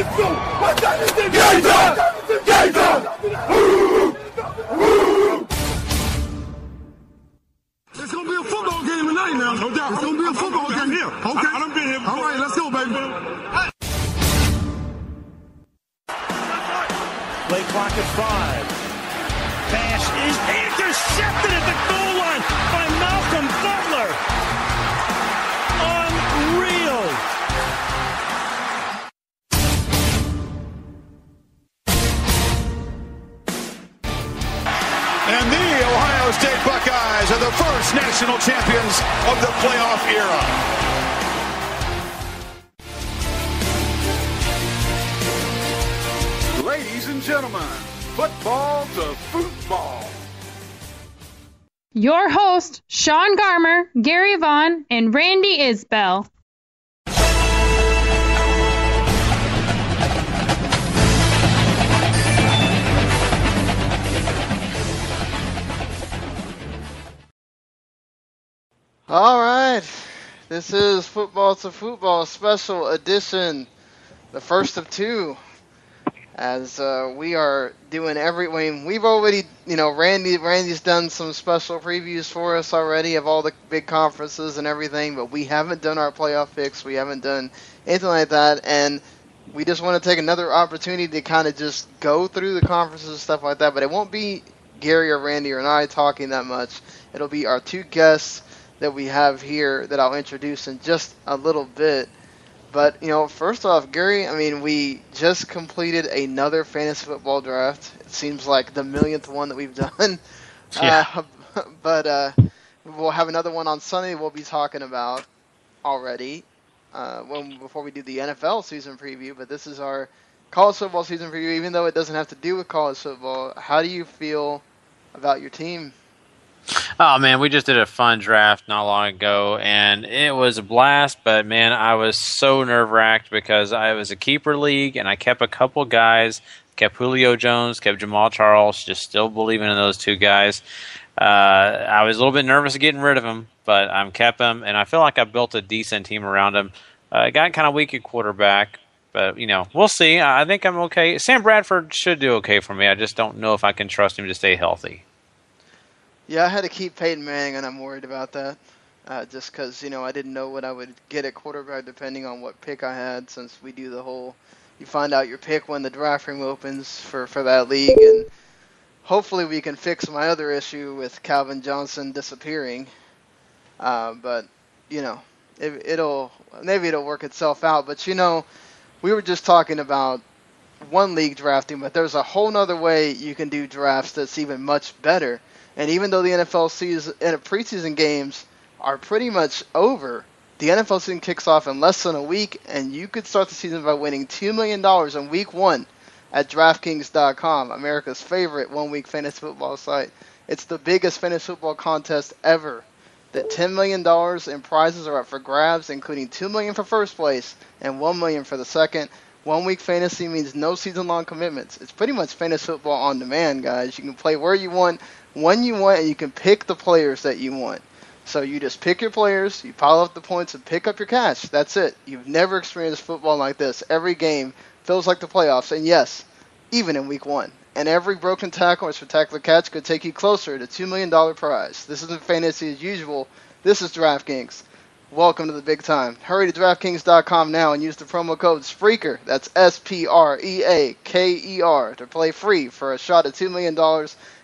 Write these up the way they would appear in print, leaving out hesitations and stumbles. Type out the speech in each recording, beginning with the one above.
It's going to be a football game tonight now. No doubt. It's going to be a football game here. Okay. I done been here before. All right, let's go, baby. Play clock at 5. Pass is intercepted at the goal line by Malcolm Butler. Unreal. And the Ohio State Buckeyes are the first national champions of the playoff era. Ladies and gentlemen, football to football. Your host, Sean Garmer, Gary Vaughn, and Randy Isbell. All right, this is Football to Football special edition, the first of two. As we are doing we've already, Randy's done some special previews for us already of all the big conferences and everything, but we haven't done our playoff picks. We haven't done anything like that, and we just want to take another opportunity to kind of just go through the conferences and stuff like that, but it won't be Gary or Randy or I talking that much. It'll be our two guests that we have here that I'll introduce in just a little bit. But, first off, Gary, we just completed another fantasy football draft. It seems like the millionth one that we've done. Yeah. But we'll have another one on Sunday we'll be talking about already before we do the NFL season preview. But this is our college football season preview, even though it doesn't have to do with college football. How do you feel about your team? Oh, man, we just did a fun draft not long ago, and it was a blast, but, man, I was so nerve-wracked because I was a keeper league, and I kept a couple guys, kept Julio Jones, kept Jamal Charles, just still believing in those two guys. I was a little bit nervous of getting rid of them, but I kept them, and I feel like I built a decent team around them. Got kind of weak at quarterback, but, we'll see. I think I'm okay. Sam Bradford should do okay for me. I just don't know if I can trust him to stay healthy. Yeah, I had to keep Peyton Manning, and I'm worried about that. Just because, I didn't know what I would get at quarterback depending on what pick I had, since we do the whole, you find out your pick when the draft room opens for that league, and hopefully we can fix my other issue with Calvin Johnson disappearing. But, maybe it'll work itself out. But, we were just talking about one league drafting, but there's a whole nother way you can do drafts that's even much better. And even though the NFL season and preseason games are pretty much over, the NFL season kicks off in less than a week, and you could start the season by winning $2 million in Week 1 at DraftKings.com, America's favorite one-week fantasy football site. It's the biggest fantasy football contest ever. The $10 million in prizes are up for grabs, including $2 million for first place and $1 million for the second. One-week fantasy means no season-long commitments. It's pretty much fantasy football on demand, guys. You can play where you want, when you want, and you can pick the players that you want. So you just pick your players, you pile up the points, and pick up your cash. That's it. You've never experienced football like this. Every game feels like the playoffs, and yes, even in Week 1. And every broken tackle or spectacular catch could take you closer to $2 million prize. This isn't fantasy as usual. This is DraftKings. Welcome to the big time. Hurry to DraftKings.com now and use the promo code SPREAKER, that's SPREAKER, to play free for a shot at $2 million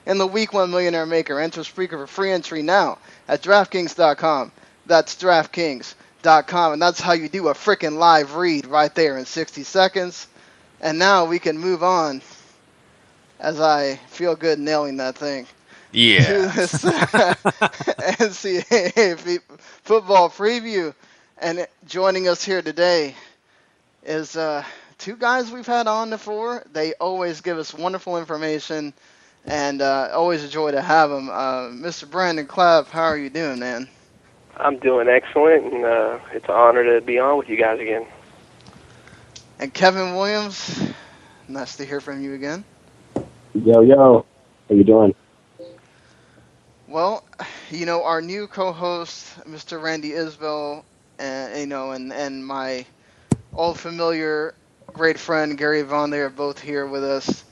in the Week 1 Millionaire Maker. Enter Spreaker for free entry now at DraftKings.com. That's DraftKings.com, and that's how you do a freaking live read right there in 60 seconds. And now we can move on, as I feel good nailing that thing. Yeah. To this NCAA Football preview. And joining us here today is two guys we've had on before. They always give us wonderful information, and always a joy to have them. Mr. Brandon Clapp, how are you doing, man? I'm doing excellent, and it's an honor to be on with you guys again. And Kevin Williams, nice to hear from you again. Yo, how you doing? Well, our new co-host, Mr. Randy Isbell, and my old familiar great friend Gary Vaughn. They are both here with us.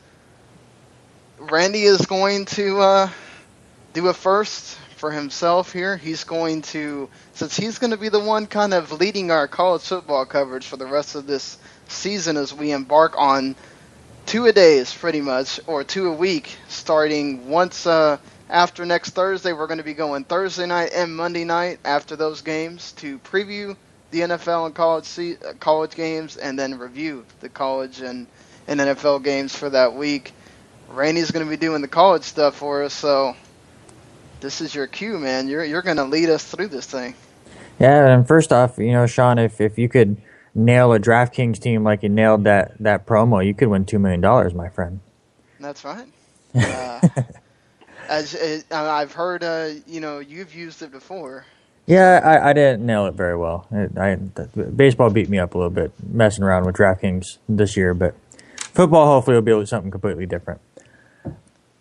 Randy is going to do a first for himself here. He's going to, since he's going to be the one kind of leading our college football coverage for the rest of this season as we embark on 2-a-days pretty much, or 2 a week, starting once after next Thursday. We're going to be going Thursday night and Monday night after those games to preview the NFL and college games, and then review the college and NFL games for that week. Randy's going to be doing the college stuff for us, so this is your cue, man. You're going to lead us through this thing. Yeah, and first off, Sean, if you could nail a DraftKings team like you nailed that promo, you could win $2 million, my friend. That's right. As I've heard, you've used it before. Yeah, I didn't nail it very well. Baseball beat me up a little bit, messing around with DraftKings this year, but football hopefully will be able to do something completely different.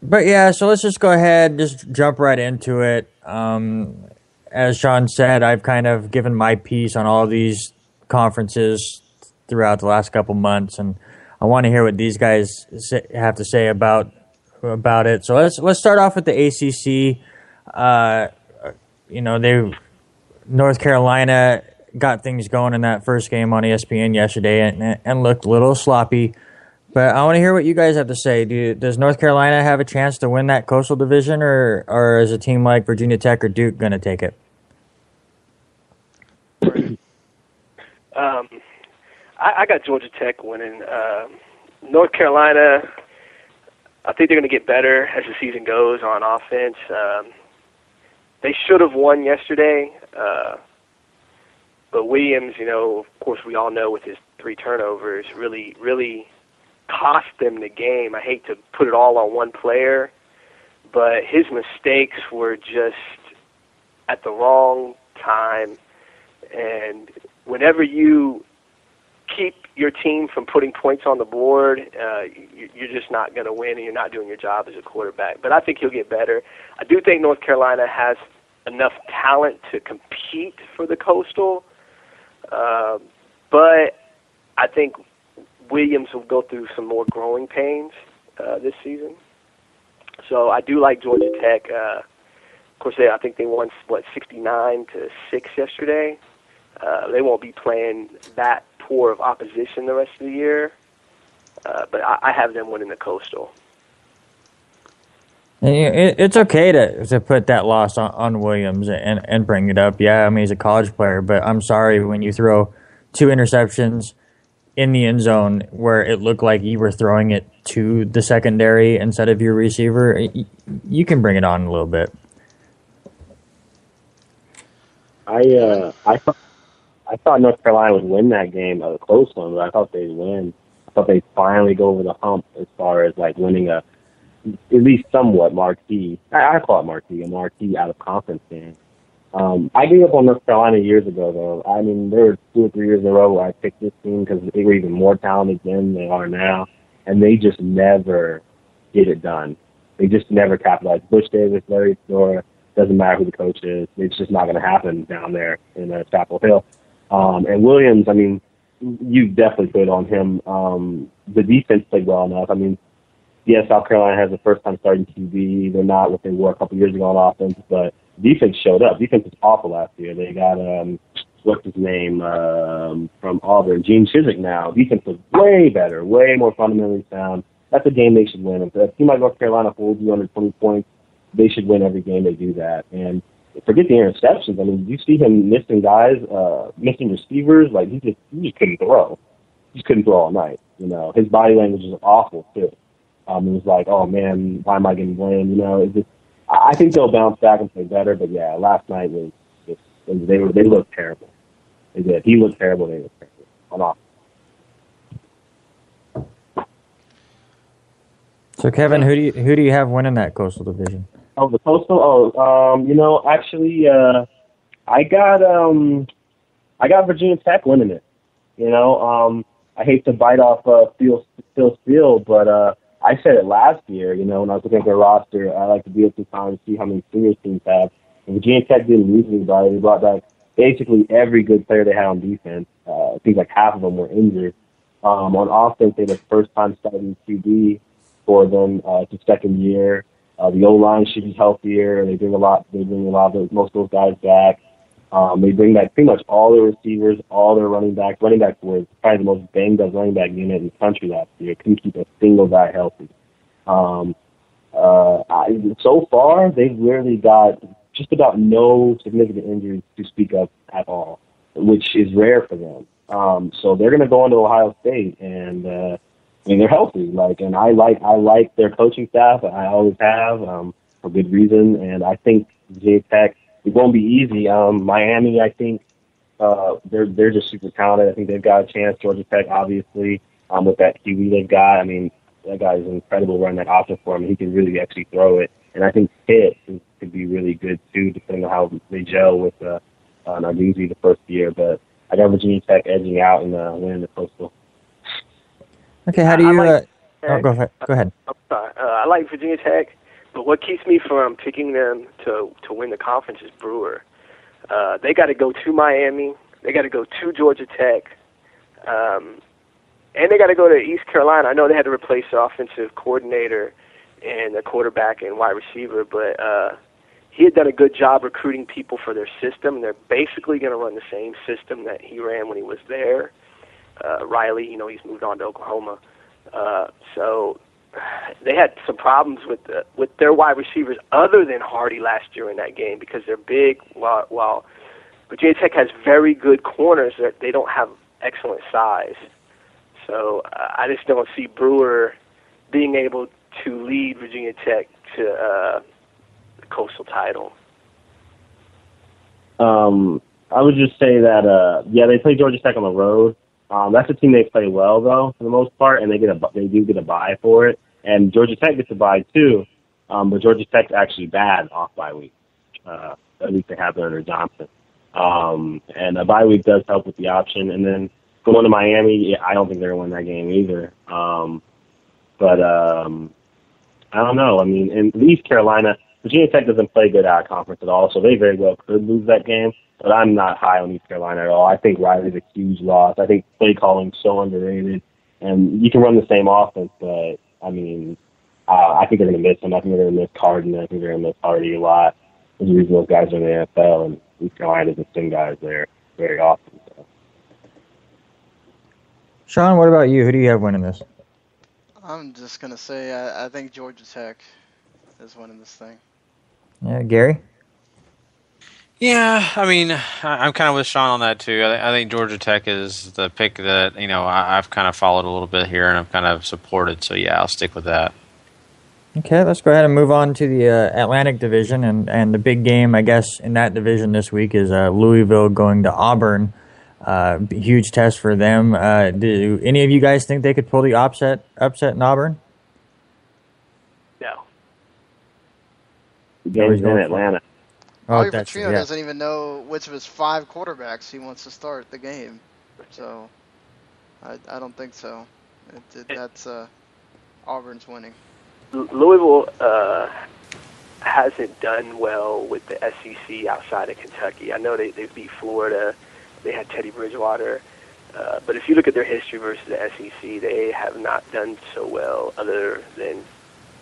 But yeah, so let's just go ahead, just jump right into it. As Sean said, I've kind of given my piece on all these conferences throughout the last couple months, and I want to hear what these guys have to say about it. So let's start off with the ACC. North Carolina got things going in that first game on ESPN yesterday and looked a little sloppy. But I want to hear what you guys have to say. Does North Carolina have a chance to win that Coastal Division, or is a team like Virginia Tech or Duke going to take it? I got Georgia Tech winning. North Carolina, I think they're going to get better as the season goes on offense. They should have won yesterday, but Williams, of course, we all know with his 3 turnovers, really cost them the game. I hate to put it all on one player, but his mistakes were just at the wrong time. And whenever you keep your team from putting points on the board, you're just not going to win, and you're not doing your job as a quarterback. But I think he'll get better. I do think North Carolina has enough talent to compete for the Coastal, but I think Williams will go through some more growing pains this season. So I do like Georgia Tech. Of course, I think they won 69-6 yesterday. They won't be playing that poor of opposition the rest of the year, but I have them winning the Coastal. It's okay to put that loss on Williams and bring it up. Yeah, I mean, he's a college player, but I'm sorry, when you throw 2 interceptions in the end zone where it looked like you were throwing it to the secondary instead of your receiver, you can bring it on a little bit. I thought North Carolina would win that game, a close one, but I thought they'd win. I thought they'd finally go over the hump as far as winning at least somewhat marquee. I call it marquee, a marquee out of conference game. I gave up on North Carolina years ago, though. I mean, there were 2 or 3 years in a row where I picked this team because they were even more talented then than they are now, and they just never get it done. They just never capitalized. Bush Davis, Larry Fedora, doesn't matter who the coach is. It's just not going to happen down there in Chapel Hill. And Williams, I mean, you definitely put it on him. The defense played well enough. I mean, yes, South Carolina has a first-time starting QB. They're not what they were a couple years ago on offense, but defense showed up. Defense was awful last year. They got, what's his name, from Auburn, Gene Chizik now. Defense was way better, way more fundamentally sound. That's a game they should win. If a team like North Carolina holds you under 20 points, they should win every game they do that. And forget the interceptions. I mean, you see him missing guys, missing receivers. He just couldn't throw. He just couldn't throw all night. His body language was awful too. It was like, oh man, why am I getting blamed? I think they'll bounce back and play better. But yeah, last night was just, they looked terrible. They did. He looked terrible. They looked terrible on offense. So Kevin, who do you have winning that Coastal Division? Oh, the Coastal. Actually, I got Virginia Tech winning it. I hate to bite off Phil Steele, but I said it last year. When I was looking at their roster, I like to be at the time to see how many seniors teams have. And Virginia Tech didn't lose anybody. They brought back basically every good player they had on defense. It seems like half of them were injured. On offense, they're the first time starting QB for them. It's the second year. The O-line should be healthier. They bring a lot of most of those guys back. They bring back pretty much all their receivers, all their running backs. Running backs were probably the most banged up running back unit in the country last year. Couldn't keep a single guy healthy. So far, they've really got just about no significant injuries to speak of at all, which is rare for them. So they're going to go into Ohio State, and they're healthy. And I like their coaching staff. I always have for good reason. And I think Virginia Tech, it won't be easy. Miami, I think they're just super talented. I think they've got a chance. Georgia Tech, obviously, with that QB they've got. I mean, that guy is incredible running that offense for him. He can really actually throw it. And I think Pitt could be really good, too, depending on how they gel with Narduzzi the first year. But I got Virginia Tech edging out and winning the Coastal. Okay, how do you... go ahead. I'm sorry. I like Virginia Tech, but what keeps me from picking them to win the conference is Brewer. They got to go to Miami. They got to go to Georgia Tech. And they got to go to East Carolina. I know they had to replace the offensive coordinator and the quarterback and wide receiver, but he had done a good job recruiting people for their system. They're basically going to run the same system that he ran when he was there. Riley, he's moved on to Oklahoma. So they had some problems with their wide receivers other than Hardy last year in that game because they're big, while Virginia Tech has very good corners. They don't have excellent size. So I just don't see Brewer being able to lead Virginia Tech to the Coastal title. I would just say that, they play Georgia Tech on the road. That's a team they play well, though, for the most part, and they do get a bye for it. And Georgia Tech gets a bye, too, but Georgia Tech's actually bad off bye week. At least they have it under Johnson. And a bye week does help with the option. And then going to Miami, I don't think they're going to win that game either. But I don't know. I mean, in East Carolina, Virginia Tech doesn't play good out of conference at all, so they very well could lose that game. But I'm not high on East Carolina at all. I think Riley's a huge loss. I think play calling's so underrated. And you can run the same offense, but, I mean, I think they're going to miss him. I think they're going to miss Carden. I think they're going to miss Hardy a lot. There's a reason those guys are in the NFL, and East Carolina doesn't send guys there very often. So. Sean, what about you? Who do you have winning this? I'm just going to say I think Georgia Tech is winning this thing. Yeah, Gary? Yeah, I mean, I'm kind of with Sean on that too. I think Georgia Tech is the pick that I've kind of followed a little bit here and I've kind of supported. So yeah, I'll stick with that. Okay, let's go ahead and move on to the Atlantic Division, and the big game, I guess, in that division this week is Louisville going to Auburn. Huge test for them. Do any of you guys think they could pull the upset in Auburn? No. The game's in Atlanta. Bobby Petrino doesn't even know which of his 5 quarterbacks he wants to start the game. So, I don't think so. That's Auburn's winning. Louisville hasn't done well with the SEC outside of Kentucky. I know they beat Florida. They had Teddy Bridgewater. But if you look at their history versus the SEC, they have not done so well other than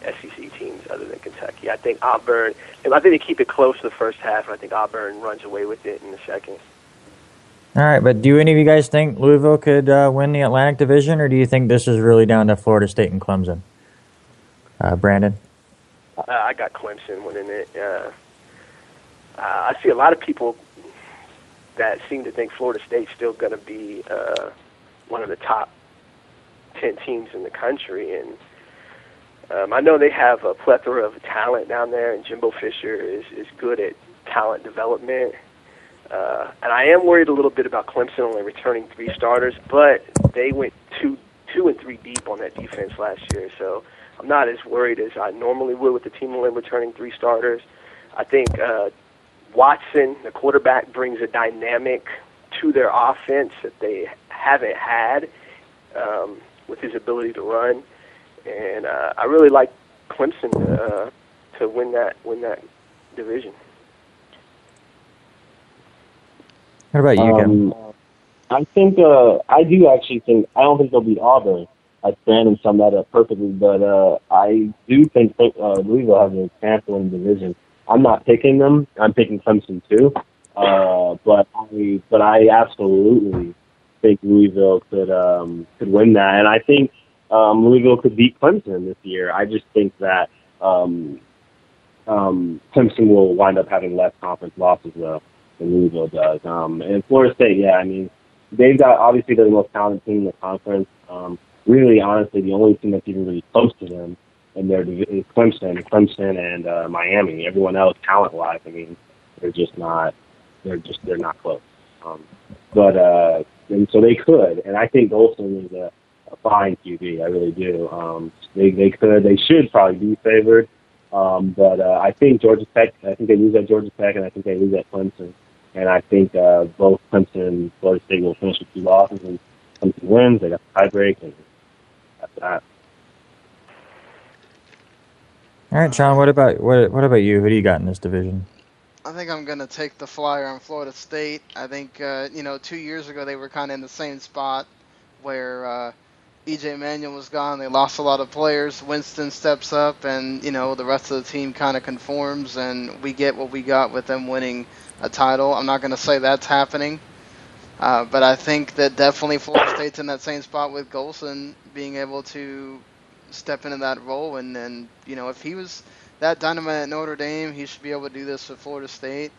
SEC teams other than Kentucky. I think they keep it close the first half, and I think Auburn runs away with it in the second. All right, but do any of you guys think Louisville could win the Atlantic Division, or do you think this is really down to Florida State and Clemson? Brandon? I got Clemson winning it. I see a lot of people that seem to think Florida State's still going to be one of the top 10 teams in the country, and I know they have a plethora of talent down there, and Jimbo Fisher is good at talent development. And I am worried a little bit about Clemson only returning 3 starters, but they went 2 and 3 deep on that defense last year, so I'm not as worried as I normally would with the team only returning 3 starters. I think Watson, the quarterback, brings a dynamic to their offense that they haven't had with his ability to run. And I really like Clemson to win that division. What about you, Kevin? I think I do actually think I don't think they'll beat Auburn. Brandon summed that up perfectly, but I do think Louisville has a chance to win the division. I'm not picking them. I'm picking Clemson too. But I absolutely think Louisville could win that, and I think Louisville could beat Clemson this year. I just think that Clemson will wind up having less conference losses though than Louisville does. And Florida State, yeah, I mean, they've got obviously they're the most talented team in the conference. Really, honestly, the only team that's even really close to them in their division is Clemson and Miami. Everyone else, talent-wise, I mean, they're not close. And so they could, and I think Golson is a fine QB. I really do. They should probably be favored. But I think Georgia Tech. I think they lose at Georgia Tech, and I think they lose at Clemson. And I think both Clemson and Florida State will finish with 2 losses, and Clemson wins. They got the tiebreak, and that's that. All right, Sean. What about you? Who do you got in this division? I think I'm going to take the flyer on Florida State. I think, 2 years ago they were kind of in the same spot where E.J. Manuel was gone. They lost a lot of players. Winston steps up, and, the rest of the team kind of conforms, and we get what we got with them winning a title. I'm not going to say that's happening, but I think that definitely Florida State's in that same spot with Golson being able to step into that role. And if he was that dynamite at Notre Dame, he should be able to do this with Florida State.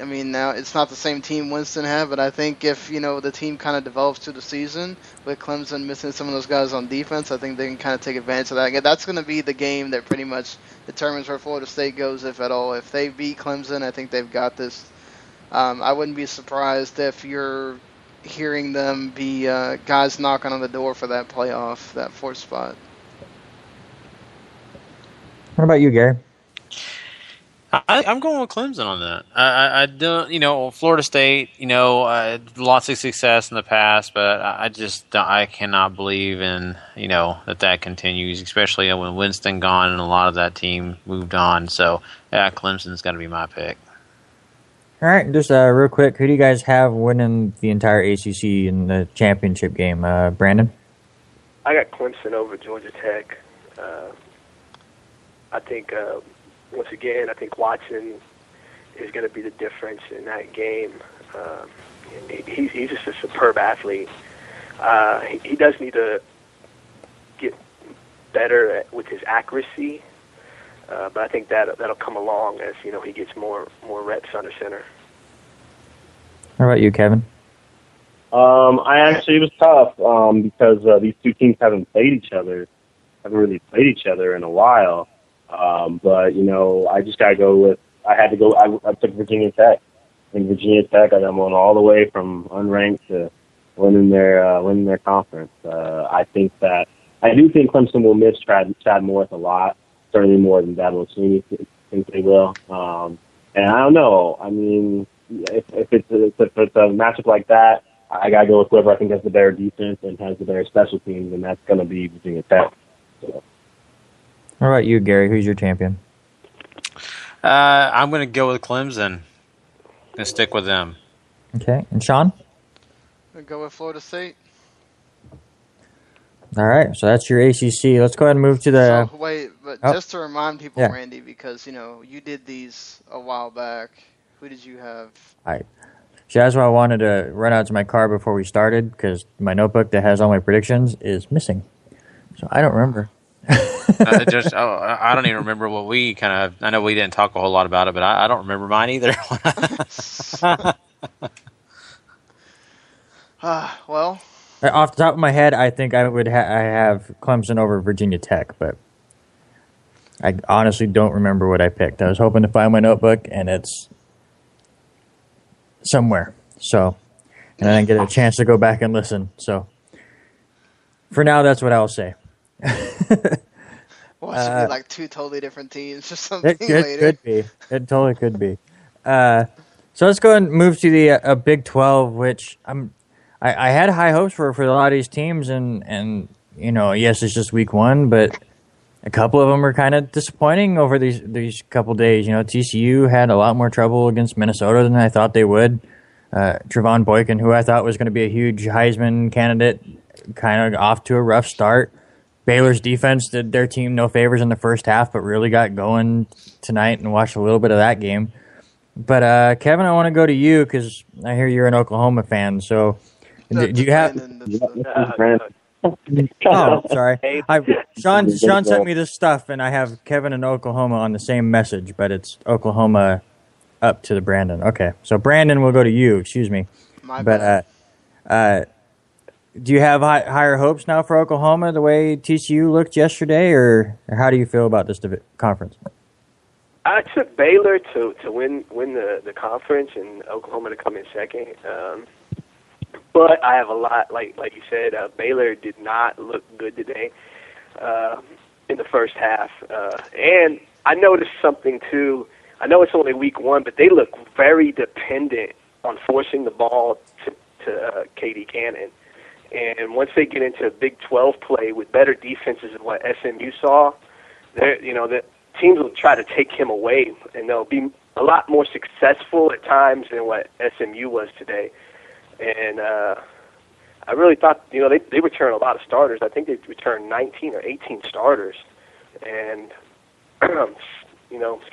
I mean, now it's not the same team Winston had, but I think if, the team kind of develops through the season with Clemson missing some of those guys on defense, I think they can kind of take advantage of that. Again, that's going to be the game that pretty much determines where Florida State goes, if at all. If they beat Clemson, I think they've got this. I wouldn't be surprised if you're hearing them be guys knocking on the door for that playoff, that 4th spot. What about you, Gary? I'm going with Clemson on that. I don't, Florida State, lots of success in the past, but I cannot believe in, that continues, especially when Winston gone and a lot of that team moved on. So, yeah, Clemson's got to be my pick. All right, just real quick, who do you guys have winning the entire ACC in the championship game? Brandon? I got Clemson over Georgia Tech. I think, once again, I think Watson is going to be the difference in that game. He's just a superb athlete. He does need to get better with his accuracy, but I think that'll come along as he gets more reps under center. How about you, Kevin? It was tough because these two teams haven't really played each other in a while. But I just gotta go with. I took Virginia Tech. I think Virginia Tech. I'm going all the way from unranked to winning their conference. I do think Clemson will miss Chad Morris a lot, certainly more than Dabo Swinney thinks they will. And I don't know. I mean, if it's a matchup like that, I gotta go with whoever I think has the better defense and has the better special teams, and that's gonna be Virginia Tech. So. What about you, Gary? Who's your champion? I'm going to go with Clemson and stick with them. Okay. And Sean? I'm going to go with Florida State. All right. So that's your ACC. Let's go ahead and move to the... So, wait, but just to remind people, Randy, because, you did these a while back. Who did you have? All right. So that's why I wanted to run out to my car before we started, because my notebook that has all my predictions is missing. So I don't remember. I don't even remember what we I know we didn't talk a whole lot about it, but I don't remember mine either. Well, off the top of my head, I think I would I have Clemson over Virginia Tech, but I honestly don't remember what I picked. I was hoping to find my notebook, and it's somewhere. So, and I didn't get a chance to go back and listen. So, for now, that's what I'll say. Well, it should be like 2 totally different teams or something later. It could be. It totally could be. So let's go and move to the Big 12, which I had high hopes for a lot of these teams, and yes, it's just week 1, but a couple of them are kind of disappointing over these couple days. TCU had a lot more trouble against Minnesota than I thought they would. Trevon Boykin, who I thought was going to be a huge Heisman candidate, kind of off to a rough start. Baylor's defense did their team no favors in the first half, but really got going tonight and watched a little bit of that game. But, Kevin, I want to go to you because I hear you're an Oklahoma fan. So do you have... Oh, sorry. Sean sent me this stuff, and I have Kevin and Oklahoma on the same message, but it's Oklahoma up to the Brandon. Okay, so Brandon will go to you. Excuse me. Do you have higher hopes now for Oklahoma the way TCU looked yesterday, or how do you feel about this conference? I took Baylor to win the conference and Oklahoma to come in second. But I have a lot, like you said, Baylor did not look good today in the first half. And I noticed something, too. I know it's only week one, but they look very dependent on forcing the ball to K.D. Cannon. And once they get into Big 12 play with better defenses than what SMU saw, the teams will try to take him away, and they'll be a lot more successful at times than what SMU was today. And I really thought, they returned a lot of starters. I think they returned 19 or 18 starters. And,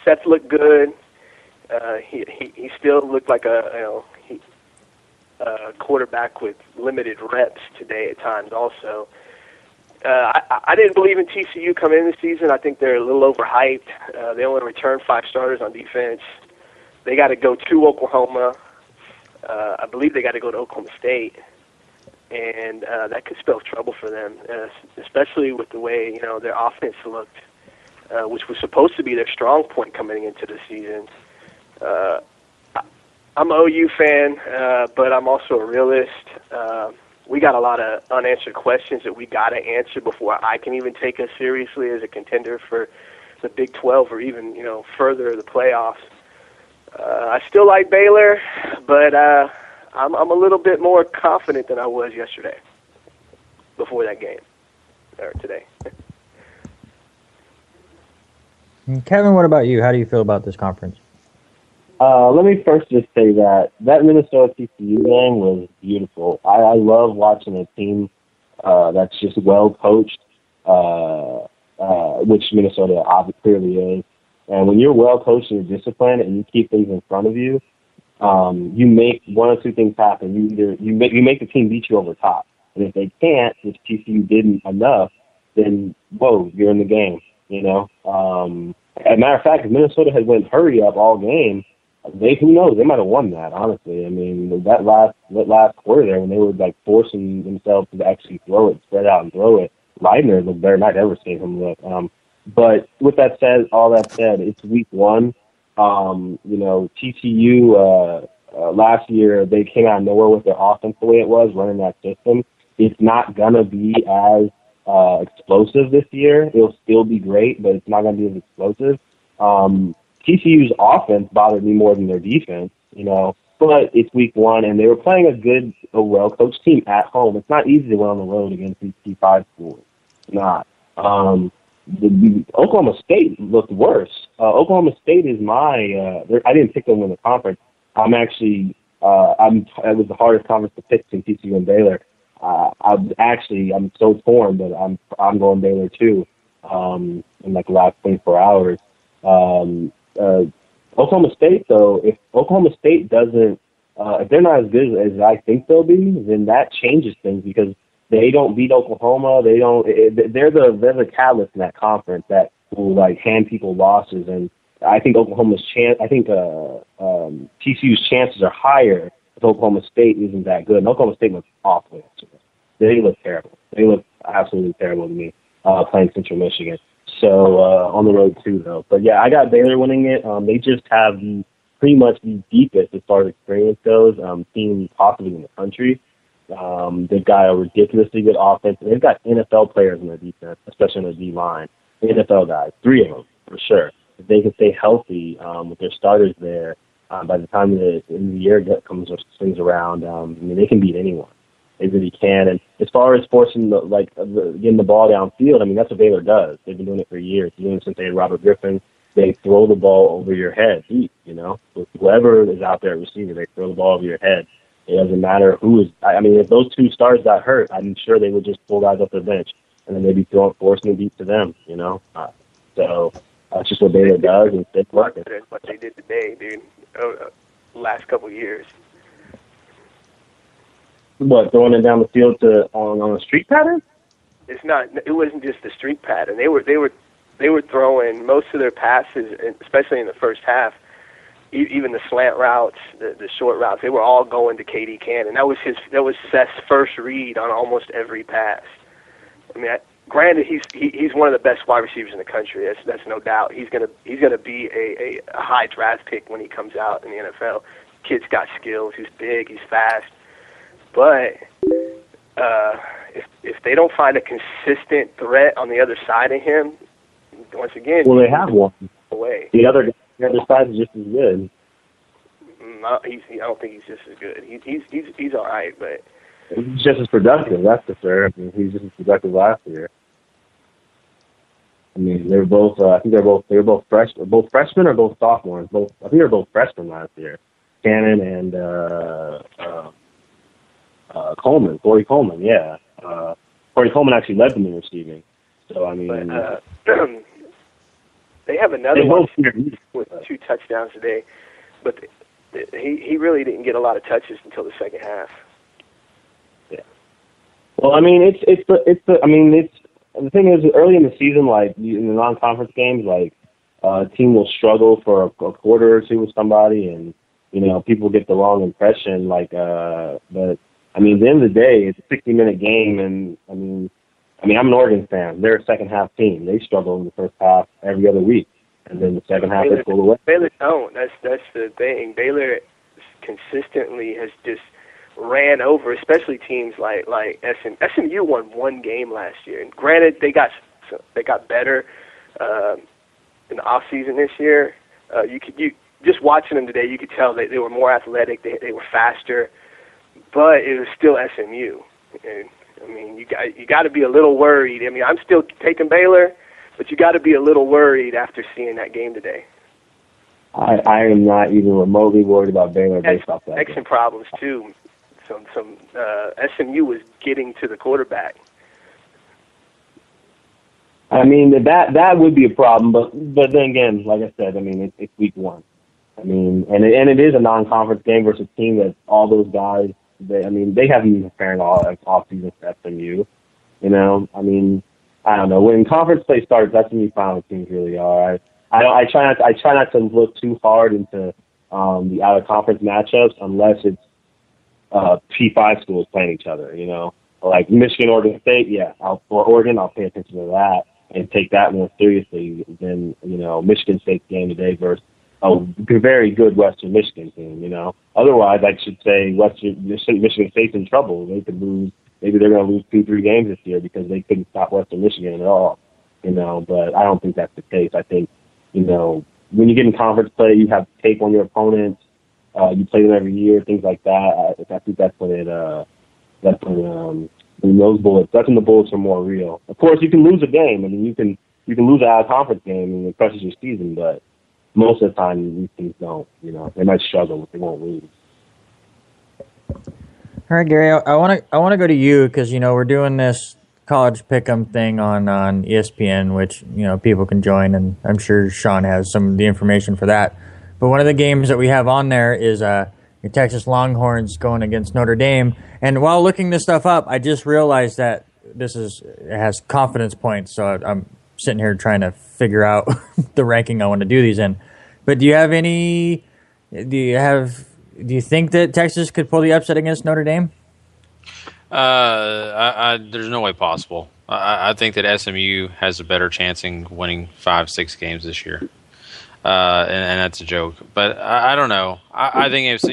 Seth looked good. He still looked like a quarterback with limited reps today at times also. I didn't believe in TCU coming in this season. I think they're a little overhyped. They only returned 5 starters on defense. They got to go to Oklahoma. I believe they got to go to Oklahoma State, and that could spell trouble for them, especially with the way their offense looked, which was supposed to be their strong point coming into the season. I'm an OU fan, but I'm also a realist. We got a lot of unanswered questions that we got to answer before I can even take us seriously as a contender for the Big 12 or even further the playoffs. I still like Baylor, but I'm a little bit more confident than I was yesterday before that game, or today. Kevin, what about you? How do you feel about this conference? Let me first just say that Minnesota TCU game was beautiful. I love watching a team that's just well coached, which Minnesota obviously clearly is. And when you're well coached and you're disciplined and you keep things in front of you, you make one or two things happen. You make the team beat you over top. And if they can't, if TCU didn't enough, then whoa, you're in the game. As a matter of fact, if Minnesota had went hurry up all game, who knows? They might have won that. Honestly, I mean that last quarter there when they were like forcing themselves to actually throw it, spread out and throw it. Leitner looked better than I'd ever seen him look. But with that said, it's week one. TCU last year they came out of nowhere with their offense the way it was, running that system. It's not gonna be as explosive this year. It'll still be great, but it's not gonna be as explosive. TCU's offense bothered me more than their defense, but it's week one, and they were playing a well-coached team at home. It's not easy to win on the road against these T5 schools. It's not. The Oklahoma State looked worse. Oklahoma State is I didn't pick them to win the conference. I'm actually, it was the hardest conference to pick between TCU and Baylor. I'm so torn, but I'm going Baylor too. In like the last 24 hours. Oklahoma State, though, if Oklahoma State doesn't, if they're not as good as I think they'll be, then that changes things because they don't beat Oklahoma. They're the catalyst in that conference that will like hand people losses. And I think TCU's chances are higher if Oklahoma State isn't that good. And Oklahoma State looks awful yesterday. They look terrible. They look absolutely terrible to me playing Central Michigan. So on the road too, though. But yeah, I got Baylor winning it. They just have pretty much the deepest as far as experience goes team possibly in the country. They've got a ridiculously good offense. They've got NFL players in their defense, especially in their D line. NFL guys, 3 of them for sure. If they can stay healthy with their starters there, by the time the end of the year swings around, they can beat anyone. They really can. And as far as forcing getting the ball downfield, that's what Baylor does. They've been doing it for years. They've been doing it since they had Robert Griffin. they throw the ball over your head deep, With whoever is out there receiving, they throw the ball over your head. It doesn't matter who is. I mean, if those two stars got hurt, I'm sure they would just pull guys off their bench and then they'd be forcing it deep to them, So that's just what Baylor does, and it's working. That's what they did today, dude. Last couple of years. What, throwing it down the field on a streak pattern? It's not. It wasn't just the streak pattern. They were throwing most of their passes, especially in the first half. Even the slant routes, the short routes, they were all going to K.D. Cannon. That was Seth's first read on almost every pass. I mean, granted, he's one of the best wide receivers in the country. That's no doubt. He's gonna be a high draft pick when he comes out in the NFL. Kid's got skills. He's big. He's fast. But if they don't find a consistent threat on the other side of him, once again, well, they have one. Away. The other side is just as good. I don't think he's just as good. He's all right, but he's just as productive. That's for sure. I mean, he's just as productive last year. I mean, they're both. I think they were both freshmen or both sophomores. I think they were both freshmen last year. Cannon and Corey Coleman. Yeah, Corey Coleman actually led them in receiving. So I mean. But, they have another one with 2 touchdowns today, but he really didn't get a lot of touches until the second half. Yeah. Well, I mean, the thing is, early in the season, like in the non-conference games, like a team will struggle for a quarter or two with somebody, and people get the wrong impression. Like, but I mean, at the end of the day, it's a 60-minute game, and I mean, I'm an Oregon fan. They're a second-half team. They struggle in the first half every other week, and then the second half they pull away. Baylor don't. That's the thing. Baylor consistently has just ran over, especially teams like SMU won one game last year. And granted, they got better in the off season this year. You just watching them today, you could tell they were more athletic. They were faster, but it was still SMU. And I mean, you got to be a little worried. I mean, I'm still taking Baylor, but you got to be a little worried after seeing that game today. I am not even remotely worried about Baylor based off that. Extra problems too. Some SMU was getting to the quarterback. I mean, that would be a problem, but then again, like I said, I mean, it's week 1. I mean, and it is a non-conference game versus a team that all those guys. They haven't even prepared all off-season for SMU. I mean, I don't know. When conference play starts, that's when you find what teams really are. I try not to look too hard into the out-of-conference matchups unless it's P5 schools playing each other. Like Michigan, Oregon State. Yeah, or Oregon, I'll pay attention to that and take that more seriously than Michigan State's game today versus a very good Western Michigan team, Otherwise, I should say Michigan State's in trouble. They could lose. Maybe they're going to lose 2-3 games this year because they couldn't stop Western Michigan at all, But I don't think that's the case. I think, when you get in conference play, you have tape on your opponents. You play them every year, things like that. I think that's when those bullets. That's when the bullets are more real. Of course, you can lose a game. I mean, you can lose an out-of-conference game and it crushes your season, but most of the time, these teams don't. They might struggle, but they won't lose. All right, Gary. I want to go to you because we're doing this college pick'em thing on ESPN, which people can join, and I'm sure Sean has some of the information for that. But one of the games that we have on there is your Texas Longhorns going against Notre Dame. And while looking this stuff up, I just realized that it has confidence points. So I'm sitting here trying to figure out the ranking I want to do these in. But do you think that Texas could pull the upset against Notre Dame? There's no way possible. I think that SMU has a better chance in winning 5-6 games this year. And that's a joke. But I don't know. I think it's,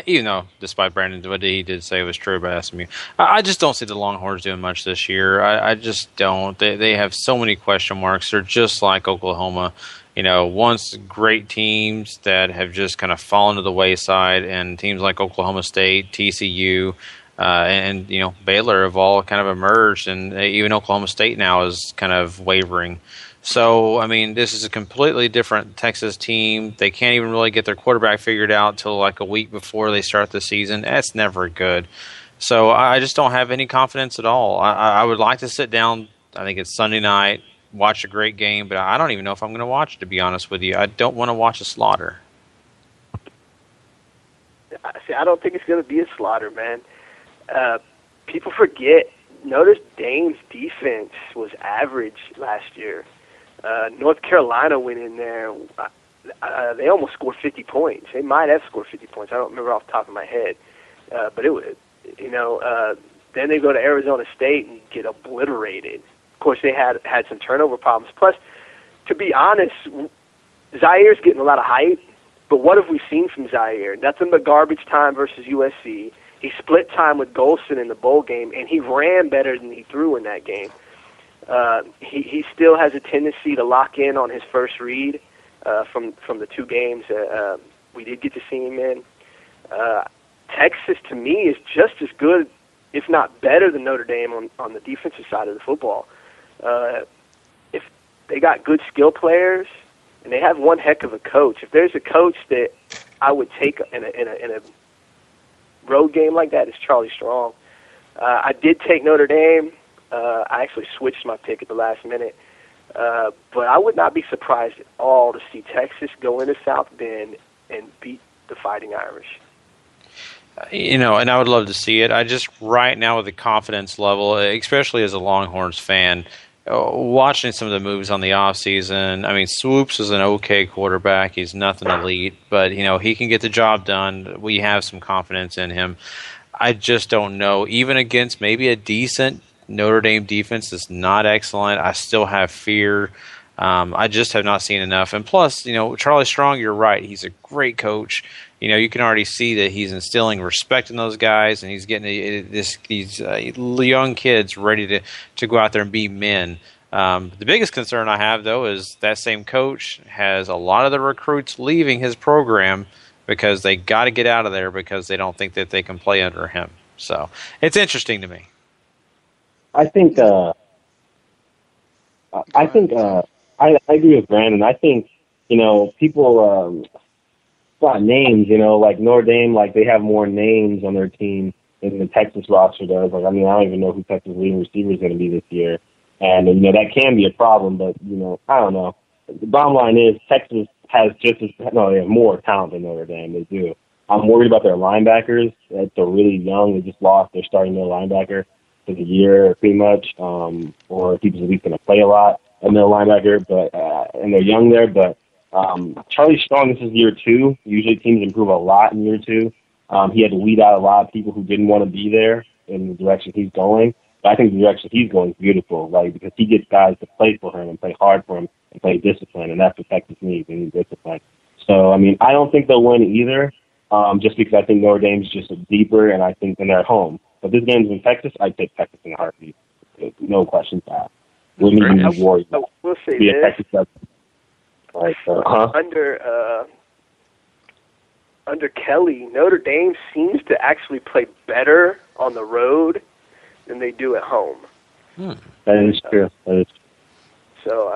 even though, despite Brandon, what he did say was true about SMU, I just don't see the Longhorns doing much this year. I just don't. They have so many question marks. They're just like Oklahoma. Once great teams that have just kind of fallen to the wayside, and teams like Oklahoma State, TCU, And Baylor have all kind of emerged, and even Oklahoma State now is kind of wavering. So, I mean, this is a completely different Texas team. They can't even really get their quarterback figured out until like a week before they start the season. That's never good. So I just don't have any confidence at all. I would like to sit down, I think it's Sunday night, watch a great game, but I don't even know if I'm going to watch it, to be honest with you. I don't want to watch a slaughter. See, I don't think it's going to be a slaughter, man. People forget Notre Dame's defense was average last year. North Carolina went in there. They almost scored 50 points. They might have scored 50 points. I don't remember off the top of my head. But it was, then they go to Arizona State and get obliterated. Of course, they had some turnover problems. Plus, to be honest, Zaire's getting a lot of hype. But what have we seen from Zaire? Nothing but garbage time versus USC. He split time with Golson in the bowl game, and he ran better than he threw in that game. He still has a tendency to lock in on his first read from the two games we did get to see him in. Texas, to me, is just as good, if not better, than Notre Dame on the defensive side of the football. If they got good skill players, and they have one heck of a coach. If there's a coach that I would take in a road game like that, it's Charlie Strong. I did take Notre Dame. I actually switched my pick at the last minute. But I would not be surprised at all to see Texas go into South Bend and beat the Fighting Irish. And I would love to see it. I just, right now with the confidence level, especially as a Longhorns fan, watching some of the moves on the offseason, I mean, Swoops is an okay quarterback. He's nothing elite, but, he can get the job done. We have some confidence in him. I just don't know. Even against maybe a decent Notre Dame defense that's not excellent, I still have fear. I just have not seen enough. And plus, Charlie Strong, you're right. He's a great coach. You can already see that he's instilling respect in those guys, and he's getting these young kids ready to go out there and be men. The biggest concern I have, though, is that same coach has a lot of the recruits leaving his program because they got to get out of there because they don't think that they can play under him. So it's interesting to me. I agree with Brandon. I think, people got names, like Notre Dame, like they have more names on their team than the Texas roster does. Like, I don't even know who Texas leading receiver is going to be this year. And, that can be a problem, but, I don't know. The bottom line is Texas has they have more talent than Notre Dame. They do. I'm worried about their linebackers. They're really young. They just lost their starting middle linebacker for the year, pretty much, or he's at least going to play a lot at middle linebacker, but and they're young there. But Charlie Strong, this is year 2. Usually teams improve a lot in year 2. He had to weed out a lot of people who didn't want to be there in the direction he's going. But I think the direction he's going is beautiful, because he gets guys to play for him and play hard for him and play discipline, and that's what Texas needs. They need discipline. So, I don't think they'll win either, just because I think Notre Dame's just deeper, and I think they're at home. But this game's in Texas, I'd take Texas in a heartbeat. No questions asked. Wouldn't even be worried. We'll say this. Under Kelly, Notre Dame seems to actually play better on the road than they do at home. That is true. So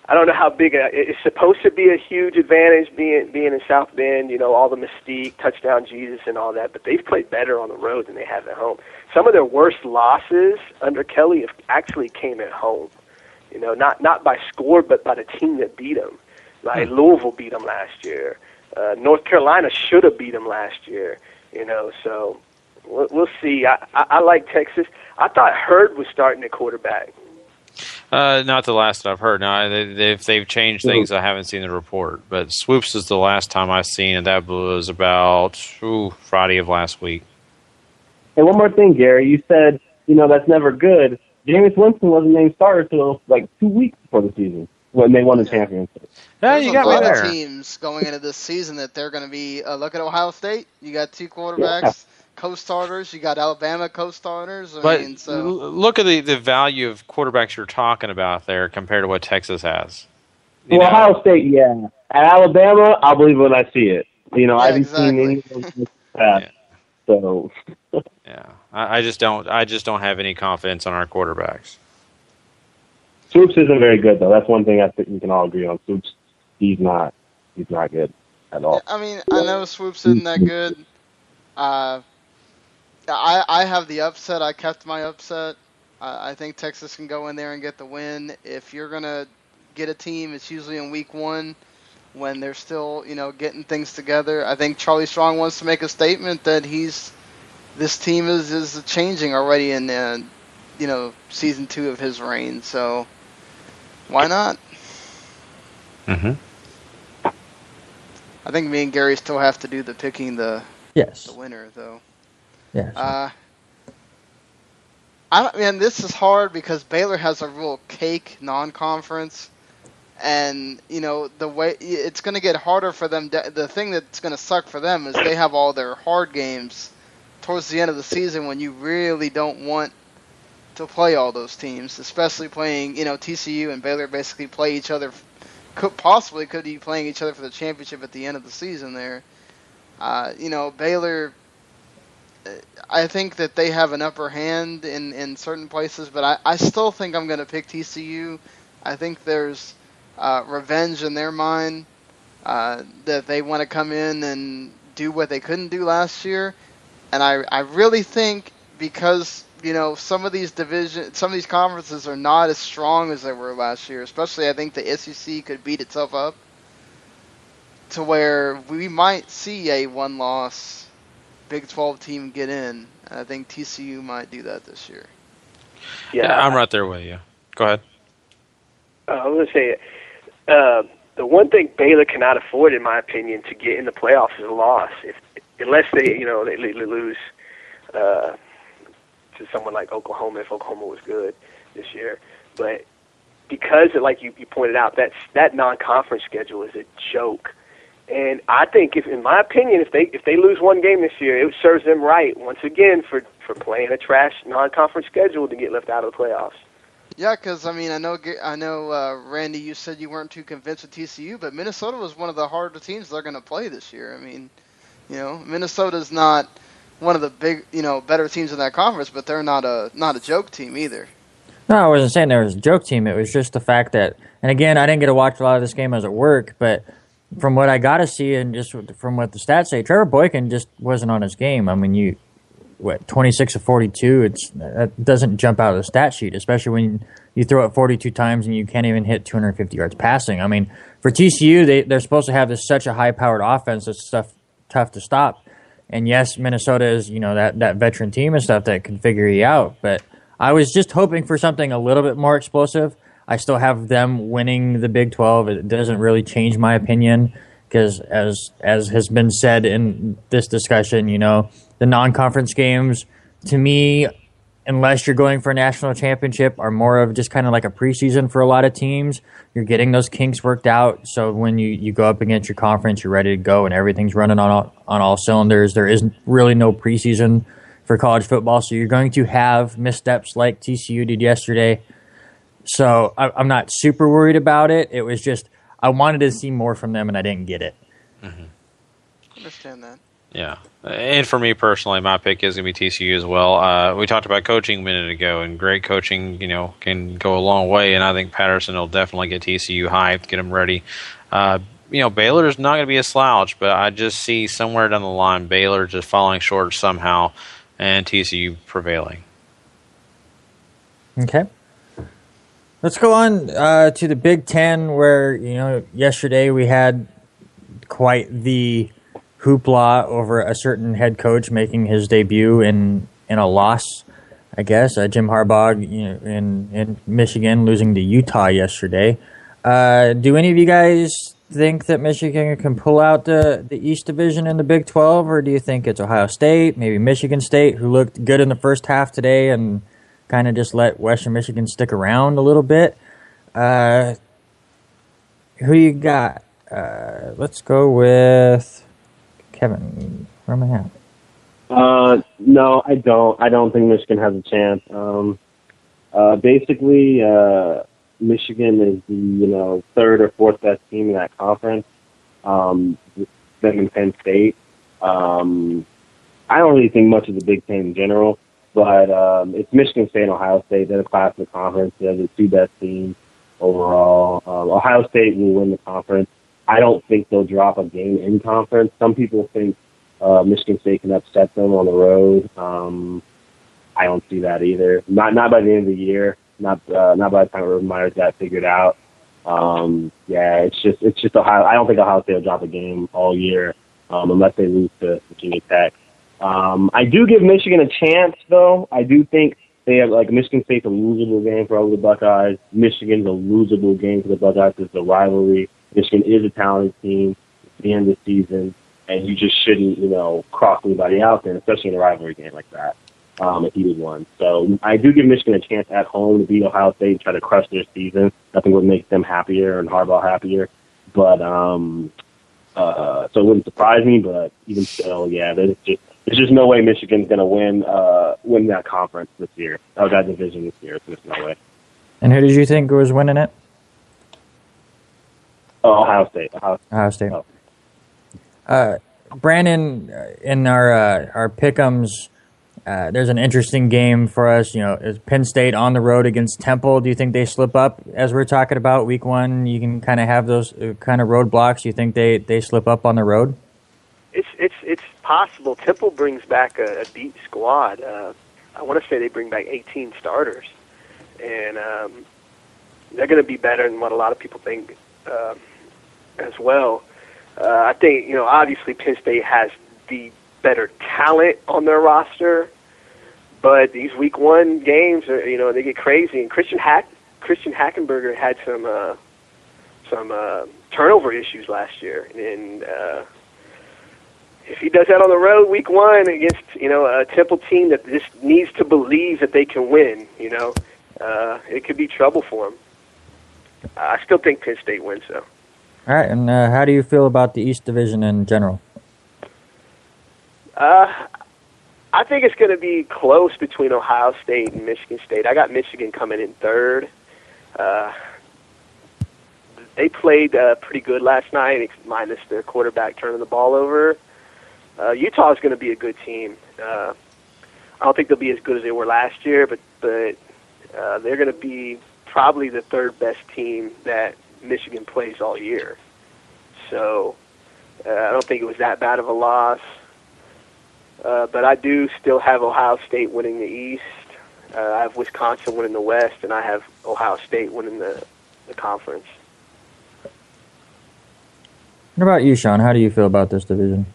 I don't know how big it's supposed to be a huge advantage being in South Bend, all the mystique, touchdown Jesus and all that, but they've played better on the road than they have at home. Some of their worst losses under Kelly have actually came at home. Not by score, but by the team that beat them. Like Louisville beat them last year. North Carolina should have beat them last year. So we'll see. I like Texas. I thought Hurd was starting at quarterback. Not the last I've heard. No, they've changed things. I haven't seen the report, but Swoops is the last time I've seen, and that was about Friday of last week. And one more thing, Gary. You said that's never good. Jameis Winston wasn't named starter until like 2 weeks before the season when they won the championship. Yeah, you got me there. Teams going into this season that they're going to be. Look at Ohio State. You got 2 quarterbacks, co-starters. You got Alabama co-starters. Look at the value of quarterbacks you're talking about there compared to what Texas has. Ohio State, yeah. At Alabama, I'll believe when I see it. I haven't seen any of those. So yeah, I just don't have any confidence on our quarterbacks. Swoops isn't very good though. That's one thing I think we can all agree on. Swoops, he's not good at all. I mean, I know Swoops isn't that good. I have the upset. I kept my upset. I think Texas can go in there and get the win. If you're gonna get a team, it's usually in week 1 when they're still, getting things together. I think Charlie Strong wants to make a statement that this team is changing already in season 2 of his reign. So why not? Mm-hmm. I think me and Gary still have to do the picking the winner though. Yes. This is hard because Baylor has a real cake non-conference, and the way it's going to get harder for them. The thing that's going to suck for them is they have all their hard games towards the end of the season when you really don't want to play all those teams, especially playing. TCU and Baylor basically play each other. Could be playing each other for the championship at the end of the season. There, Baylor. I think that they have an upper hand in certain places, but I still think I'm going to pick TCU. I think there's revenge in their mind that they want to come in and do what they couldn't do last year. And I really think because, some of these conferences are not as strong as they were last year, especially I think the SEC could beat itself up to where we might see a one-loss Big 12 team get in. I think TCU might do that this year. Yeah, I'm right there with you. Go ahead. I was going to say, the one thing Baylor cannot afford, in my opinion, to get in the playoffs is a loss. Unless they lose to someone like Oklahoma, if Oklahoma was good this year. But because, like you pointed out, that non-conference schedule is a joke. And I think, in my opinion, if they lose one game this year, it serves them right once again for playing a trash non-conference schedule to get left out of the playoffs. Yeah, because I know, Randy, you said you weren't too convinced with TCU, but Minnesota was one of the harder teams they're going to play this year. Minnesota's not one of the big, better teams in that conference, but they're not a joke team either. No, I wasn't saying there was a joke team. It was just the fact that, and again, I didn't get to watch a lot of this game. I was at work, but from what I got to see and just from what the stats say, Trevor Boykin just wasn't on his game. 26 of 42, that doesn't jump out of the stat sheet, especially when you throw it 42 times and you can't even hit 250 yards passing. For TCU, they're supposed to have such a high-powered offense that's tough to stop. And yes, Minnesota is, that veteran team and stuff that can figure you out. But I was just hoping for something a little bit more explosive. I still have them winning the Big 12. It doesn't really change my opinion because, as has been said in this discussion, the non-conference games, to me, unless you're going for a national championship, are more of just kind of like a preseason for a lot of teams. You're getting those kinks worked out, so when you go up against your conference, you're ready to go and everything's running on all cylinders. There is really no preseason for college football, so you're going to have missteps like TCU did yesterday. So I'm not super worried about it. It was just I wanted to see more from them, and I didn't get it. Mm-hmm. Understand that. Yeah. And for me personally, my pick is going to be TCU as well. We talked about coaching a minute ago, and great coaching, can go a long way, and I think Patterson will definitely get TCU hyped, get them ready. Baylor is not going to be a slouch, but I just see somewhere down the line Baylor just falling short somehow and TCU prevailing. Okay. Let's go on to the Big Ten, where yesterday we had quite the hoopla over a certain head coach making his debut in a loss. I guess Jim Harbaugh in Michigan losing to Utah yesterday. Do any of you guys think that Michigan can pull out the East Division in the Big 12, or do you think it's Ohio State, maybe Michigan State, who looked good in the first half today and kind of just let Western Michigan stick around a little bit? Who you got? Let's go with Kevin. Where am I at? No, I don't. I don't think Michigan has a chance. Basically, Michigan is the third or fourth best team in that conference. Them and Penn State. I don't really think much of the Big Ten in general, but it's Michigan State and Ohio State. They're the class of the conference. They're the two best teams overall. Ohio State will win the conference. I don't think they'll drop a game in conference. Some people think Michigan State can upset them on the road. I don't see that either. Not by the end of the year. Not by the time Urban Meyer's got it figured out. It's just Ohio. I don't think Ohio State will drop a game all year unless they lose to Virginia Tech. I do give Michigan a chance, though. I do think they have, like, Michigan State's a losable game for all the Buckeyes. Michigan's a losable game for the Buckeyes. It's a rivalry. Michigan is a talented team at the end of the season, and you just shouldn't, cross anybody out there, especially in a rivalry game like that, if he was one. So I do give Michigan a chance at home to beat Ohio State and try to crush their season. Nothing would make them happier and Harbaugh happier. But so it wouldn't surprise me, but even still, there's just no way Michigan's going to win that conference this year, or that division this year. There's no way. And who did you think was winning it? Ohio State. Ohio State. Brandon, in our pick'ems, there's an interesting game for us. Is Penn State on the road against Temple? Do you think they slip up? As we're talking about week one, you can kind of have those kind of roadblocks. You think they slip up on the road? It's possible. Temple brings back a deep squad. I want to say they bring back 18 starters, and they're going to be better than what a lot of people think as well. I think obviously Penn State has the better talent on their roster, but these week one games are they get crazy. And Christian Hackenberger had some turnover issues last year, and if he does that on the road week one against a Temple team that just needs to believe that they can win, it could be trouble for him. I still think Penn State wins though. All right, and how do you feel about the East Division in general? I think it's going to be close between Ohio State and Michigan State. I got Michigan coming in third. They played pretty good last night, minus their quarterback turning the ball over. Utah is going to be a good team. I don't think they'll be as good as they were last year, but they're going to be probably the third best team that Michigan plays all year. So I don't think it was that bad of a loss. But I do still have Ohio State winning the East. I have Wisconsin winning the West, and I have Ohio State winning the conference. What about you, Sean? How do you feel about this division?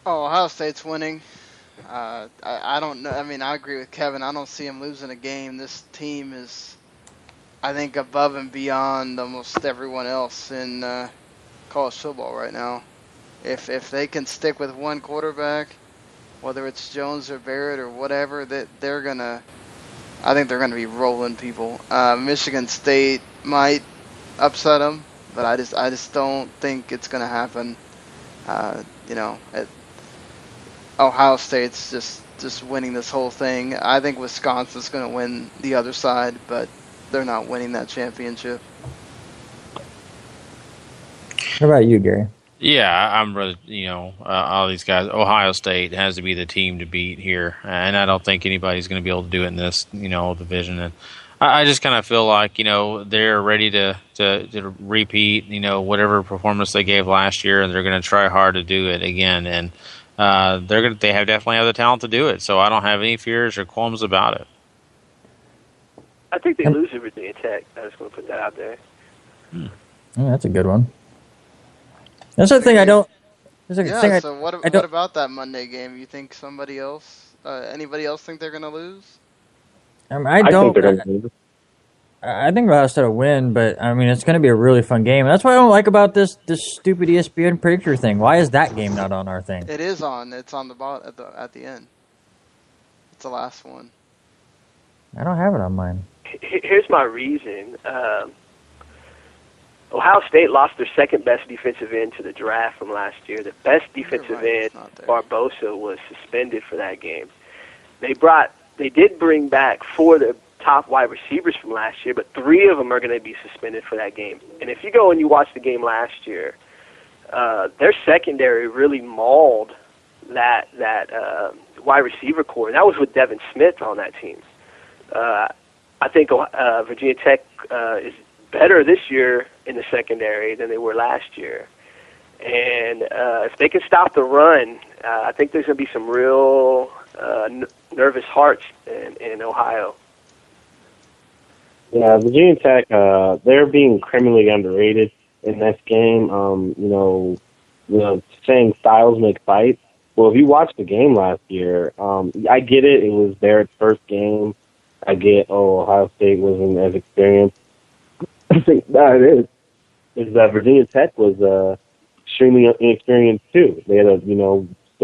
Ohio State's winning. I don't know. I mean, I agree with Kevin. I don't see him losing a game. This team is, I think, above and beyond almost everyone else in college football right now. If they can stick with one quarterback, whether it's Jones or Barrett or whatever, I think they're gonna be rolling people. Michigan State might upset them, but I just don't think it's gonna happen. Ohio State's just winning this whole thing. I think Wisconsin's gonna win the other side, but they're not winning that championship. What about you, Gary? Yeah, I'm really, all these guys. Ohio State has to be the team to beat here, and I don't think anybody's going to be able to do it in this, division. And I just kind of feel like, they're ready to repeat, whatever performance they gave last year, and they're going to try hard to do it again. And they definitely have the talent to do it. So I don't have any fears or qualms about it. I think they lose to Virginia Tech. I just want to put that out there. Yeah, that's a good one. That's the thing I don't. So what about that Monday game? You think anybody else think they're going to lose? I don't. I think Ohio State will win, but I mean it's going to be a really fun game. And that's what I don't like about this stupid ESPN predictor thing. Why is that game not on our thing? It is on. It's on at the end. It's the last one. I don't have it on mine. Here's my reason. Ohio State lost their second best defensive end to the draft from last year. The best defensive end, Barbosa, was suspended for that game. They did bring back 4 of the top wide receivers from last year, but 3 of them are going to be suspended for that game. And if you go and you watch the game last year, their secondary really mauled that wide receiver core. That was with Devin Smith on that team. I think Virginia Tech is better this year in the secondary than they were last year. And if they can stop the run, I think there's going to be some real nervous hearts in Ohio. Yeah, Virginia Tech, they're being criminally underrated in this game. Saying styles make fights. Well, if you watched the game last year, I get it. It was their first game. I get, Ohio State wasn't as experienced. I think that is that Virginia Tech was extremely inexperienced too. They had a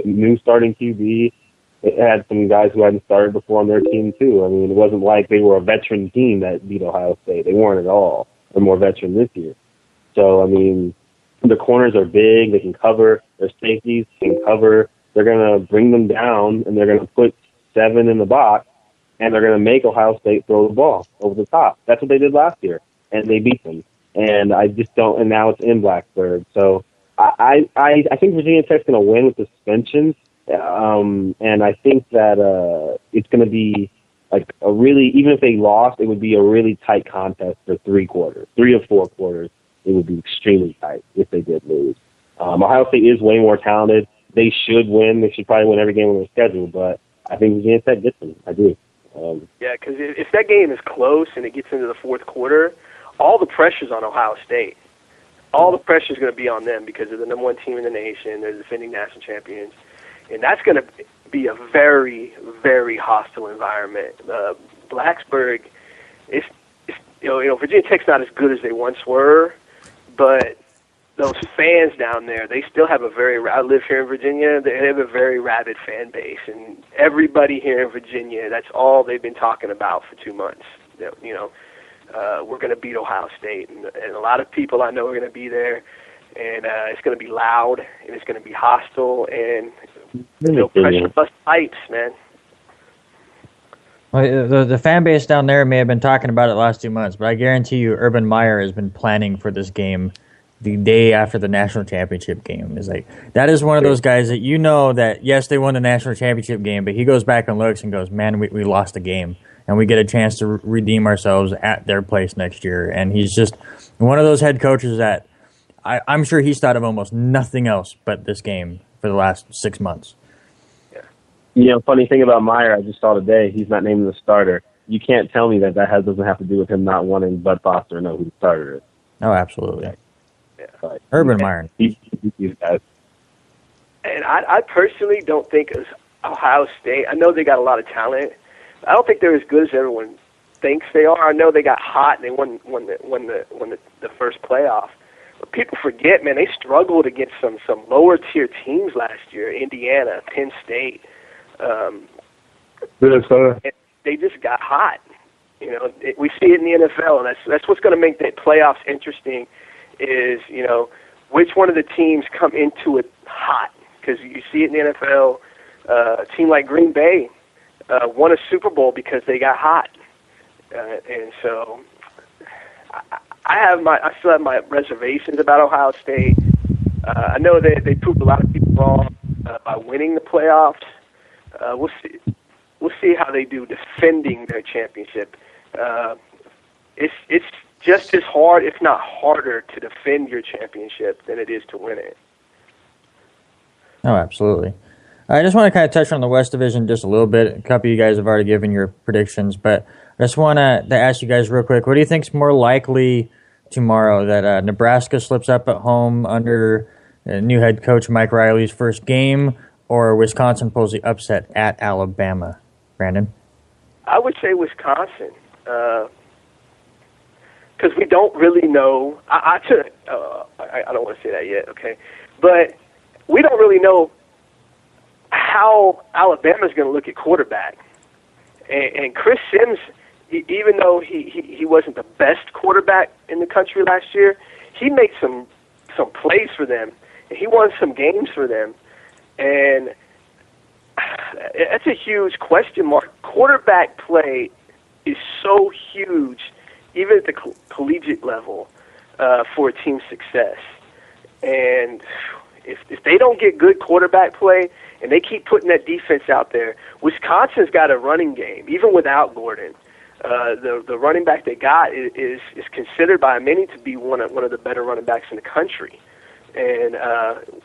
new starting QB. It had some guys who hadn't started before on their team too. I mean, it wasn't like they were a veteran team that beat Ohio State. They weren't at all. They're more veteran this year. So I mean, the corners are big. They can cover. Their safeties can cover. They're going to bring them down, and they're going to put 7 in the box, and they're going to make Ohio State throw the ball over the top. That's what they did last year, and they beat them. And I just don't. And now it's in Blacksburg. So I think Virginia Tech's going to win with the suspensions, and I think that it's going to be like a really, even if they lost, it would be a really tight contest for 3 quarters, 3 or 4 quarters. It would be extremely tight if they did lose. Ohio State is way more talented. They should win. They should probably win every game on their schedule, but I think Virginia Tech gets them. I do. Yeah, because if that game is close and it gets into the fourth quarter, all the pressure's on Ohio State. All the pressure's going to be on them because they're the number 1 team in the nation. They're the defending national champions. And that's going to be a very, very hostile environment. Blacksburg, Virginia Tech's not as good as they once were, but those fans down there, they still have I live here in Virginia, they have a very rabid fan base, and everybody here in Virginia, that's all they've been talking about for 2 months. We're going to beat Ohio State, and a lot of people I know are going to be there, and it's going to be loud, and it's going to be hostile, and pressure plus pipes, man. Well, the fan base down there may have been talking about it the last 2 months, but I guarantee you Urban Meyer has been planning for this game the day after the national championship game. That is one of those guys that that, yes, they won the national championship game, but he goes back and looks and goes, man, we lost the game, and we get a chance to redeem ourselves at their place next year. And he's just one of those head coaches that I'm sure he's thought of almost nothing else but this game for the last 6 months. Funny thing about Meyer, I just saw today, he's not named the starter. You can't tell me that doesn't have to do with him not wanting Bud Foster to know who the starter is. Oh, absolutely. Urban Meyer. These guys. And I personally don't think Ohio State, I know they got a lot of talent. I don't think they're as good as everyone thinks they are. I know they got hot and they won the first playoff. But people forget, man, they struggled against some lower tier teams last year. Indiana, Penn State. They just got hot. We see it in the NFL, and that's what's going to make the playoffs interesting. Is which one of the teams come into it hot? Because you see it in the NFL. A team like Green Bay won a Super Bowl because they got hot, and so I still have my reservations about Ohio State. I know they proved a lot of people wrong by winning the playoffs. We'll see how they do defending their championship. It's just as hard, if not harder, to defend your championship than it is to win it. Oh, absolutely. I just want to kind of touch on the West Division just a little bit. A couple of you guys have already given your predictions, but I just want to ask you guys real quick, what do you think is more likely tomorrow, that Nebraska slips up at home under new head coach Mike Riley's first game, or Wisconsin pulls the upset at Alabama? Brandon? I would say Wisconsin. Because we don't really know. I don't want to say that yet, okay? But we don't really know how Alabama's going to look at quarterback. And Chris Sims, even though he wasn't the best quarterback in the country last year, he made some plays for them, and he won some games for them. And that's a huge question mark. Quarterback play is so huge, even at the collegiate level, for a team's success. And If they don't get good quarterback play and they keep putting that defense out there, Wisconsin's got a running game, even without Gordon. The running back they got is considered by many to be one of the better running backs in the country. And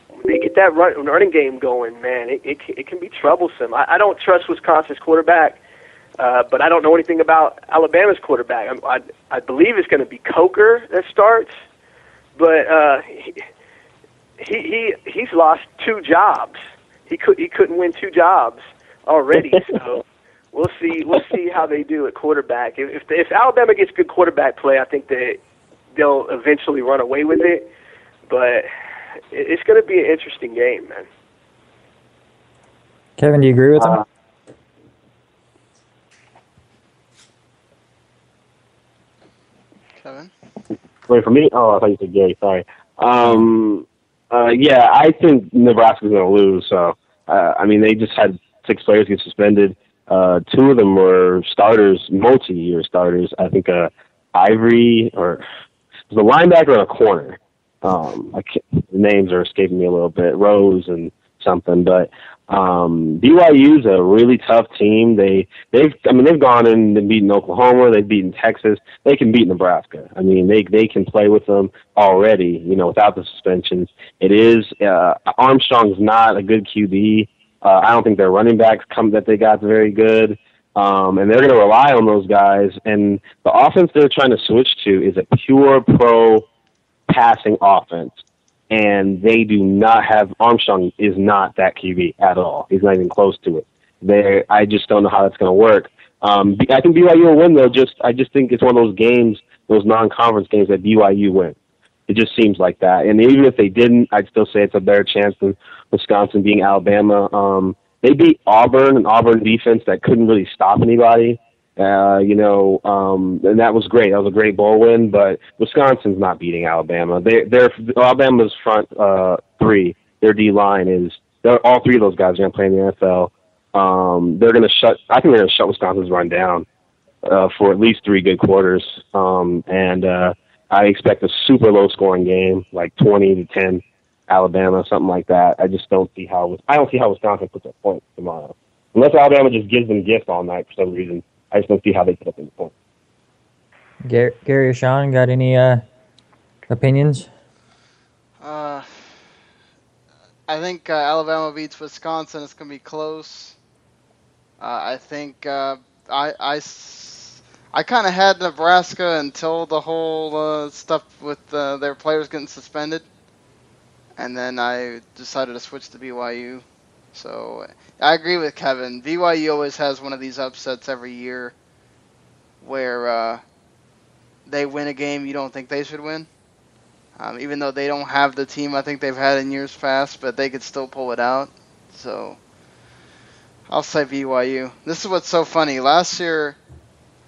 when they get that running game going, man, it can be troublesome. I don't trust Wisconsin's quarterback, but I don't know anything about Alabama's quarterback. I believe it's going to be Coker that starts, but he's lost 2 jobs. He couldn't win 2 jobs already. So we'll see how they do at quarterback. If Alabama gets good quarterback play, I think that they'll eventually run away with it. But it's going to be an interesting game, man. Kevin, do you agree with him? Kevin? Wait, for me? Oh, I thought you said Gary. Sorry. Yeah, I think Nebraska's going to lose. So, I mean, they just had 6 players get suspended. 2 of them were starters, multi-year starters. I think Ivory, or it was a linebacker and a corner. The names are escaping me a little bit, Rose and something, but BYU's a really tough team. They've gone in and beaten Oklahoma, they've beaten Texas, they can beat Nebraska. I mean, they can play with them already, without the suspensions. It is Armstrong's not a good QB. I don't think their running backs that they got very good. And they're going to rely on those guys. And the offense they're trying to switch to is a pure pro passing offense, and they do not have Armstrong is not that QB at all. He's not even close to it. I just don't know how that's going to work. I think BYU will win though. I just think it's one of those games, those non-conference games that BYU win. It just seems like that. And even if they didn't, I'd still say it's a better chance than Wisconsin beating Alabama. They beat Auburn, an Auburn defense that couldn't really stop anybody. And that was great. That was a great bowl win, but Wisconsin's not beating Alabama. They're Alabama's front 3, their D line all 3 of those guys are going to play in the NFL. I think they're going to shut Wisconsin's run down for at least 3 good quarters. I expect a super low scoring game, like 20-10 Alabama, something like that. I don't see how Wisconsin puts up points tomorrow. Unless Alabama just gives them gifts all night for some reason. I just don't see how they put up any points. Gary or Sean, got any opinions? I think Alabama beats Wisconsin. It's going to be close. I think I kind of had Nebraska until the whole stuff with their players getting suspended. And then I decided to switch to BYU. So I agree with Kevin. BYU always has one of these upsets every year where they win a game you don't think they should win. Even though they don't have the team I think they've had in years past, but they could still pull it out. So I'll say BYU. This is what's so funny. Last year,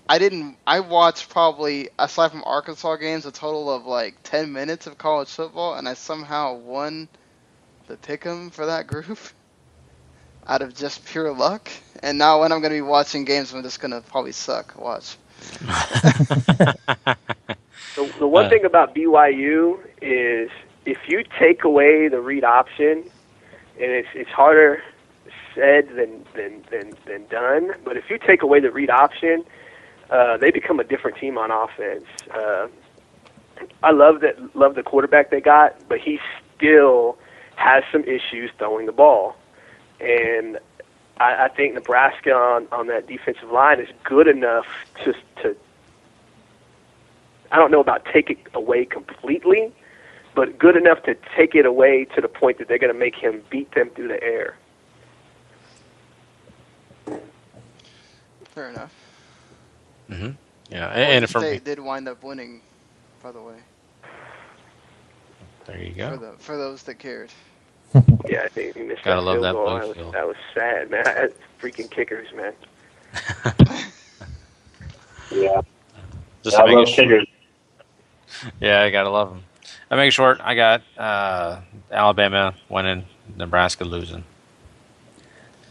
I watched probably, aside from Arkansas games, a total of like 10 minutes of college football, and I somehow won the pick'em for that group out of just pure luck. And now when I'm going to be watching games, I'm just going to probably suck. Watch. The one thing about BYU is if you take away the read option, and it's harder said than done, but if you take away the read option, they become a different team on offense. I love the quarterback they got, but he still has some issues throwing the ball. And I think Nebraska on that defensive line is good enough to I don't know about take it away completely, but good enough to take it away to the point that they're going to make him beat them through the air. Fair enough. Mm-hmm. Yeah, and for State did wind up winning, by the way. There you go. For those that cared. Yeah, I think he missed Gotta that love field that goal. blue field. That was sad, man. That's freaking kickers, man. Yeah. Just I to make love it short. kickers. Yeah, I gotta love them. I make it short. I got Alabama winning, Nebraska losing.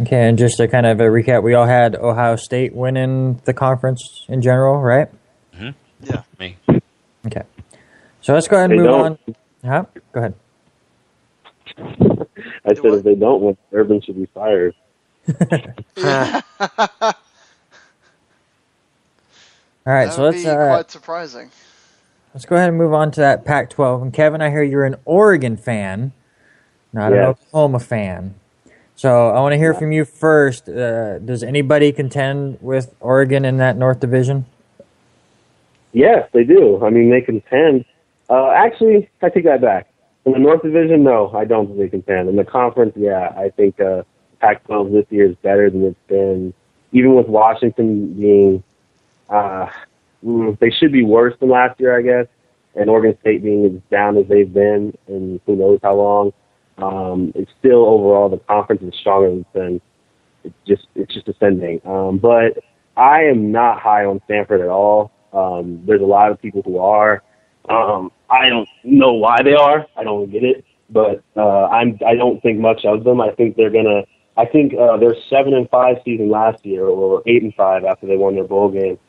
Okay, and just to kind of a recap, we all had Ohio State winning the conference in general, right? Mm-hmm. Yeah. Me. Okay. So let's go ahead and move on. Huh? Go ahead. I said if they don't win, Urban should be fired. All right, That so would let's be quite surprising. let's go ahead and move on to that Pac-12. And Kevin, I hear you're an Oregon fan, not an Oklahoma fan. So I want to hear from you first. Does anybody contend with Oregon in that North Division? Yes, they do. I mean, they contend. Actually, I take that back. In the North Division, no, I don't think they contend. In the conference, yeah, I think Pac-12 this year is better than it's been. Even with Washington being, they should be worse than last year, I guess. And Oregon State being as down as they've been, and who knows how long. It's still overall the conference is stronger than it's been. It's just ascending. But I am not high on Stanford at all. There's a lot of people who are. I don't know why they are. I don't get it. But I don't think much of them. I think they're gonna. I think their 7-5 season last year, or 8-5 after they won their bowl game.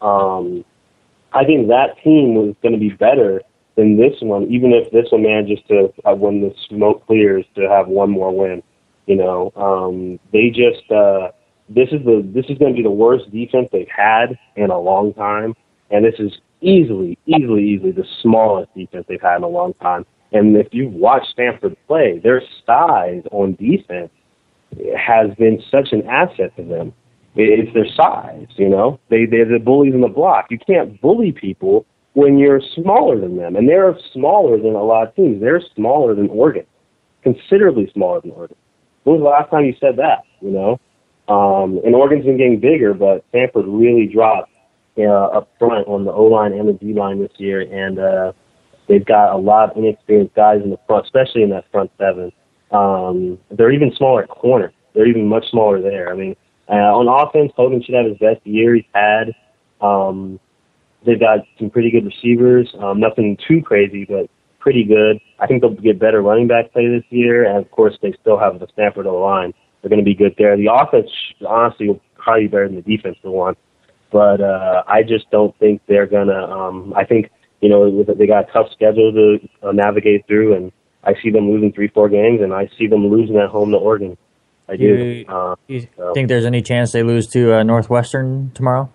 I think that team was going to be better than this one, even if this one manages to, when the smoke clears, to have one more win. You know, they just this is going to be the worst defense they've had in a long time, and this is easily the smallest defense they've had in a long time. And if you've watched Stanford play, their size on defense has been such an asset to them. It's their size, you know. They're the bullies in the block. You can't bully people when you're smaller than them. And they're smaller than a lot of teams. They're smaller than Oregon, considerably smaller than Oregon. When was the last time you said that, you know? And Oregon's been getting bigger, but Stanford really dropped up front on the O-line and the D-line this year. And they've got a lot of inexperienced guys in the front, especially in that front seven. They're even smaller at corner. They're even much smaller there. I mean, on offense, Hogan should have his best year he's had. They've got some pretty good receivers. Nothing too crazy, but pretty good. I think they'll get better running back play this year. And, of course, they still have the Stanford O-line. They're going to be good there. The offense, honestly, will probably be better than the defense for one. But I just don't think they're going to I think, you know, they got a tough schedule to navigate through, and I see them losing 3-4 games, and I see them losing at home to Oregon. I do. You think there's any chance they lose to Northwestern tomorrow?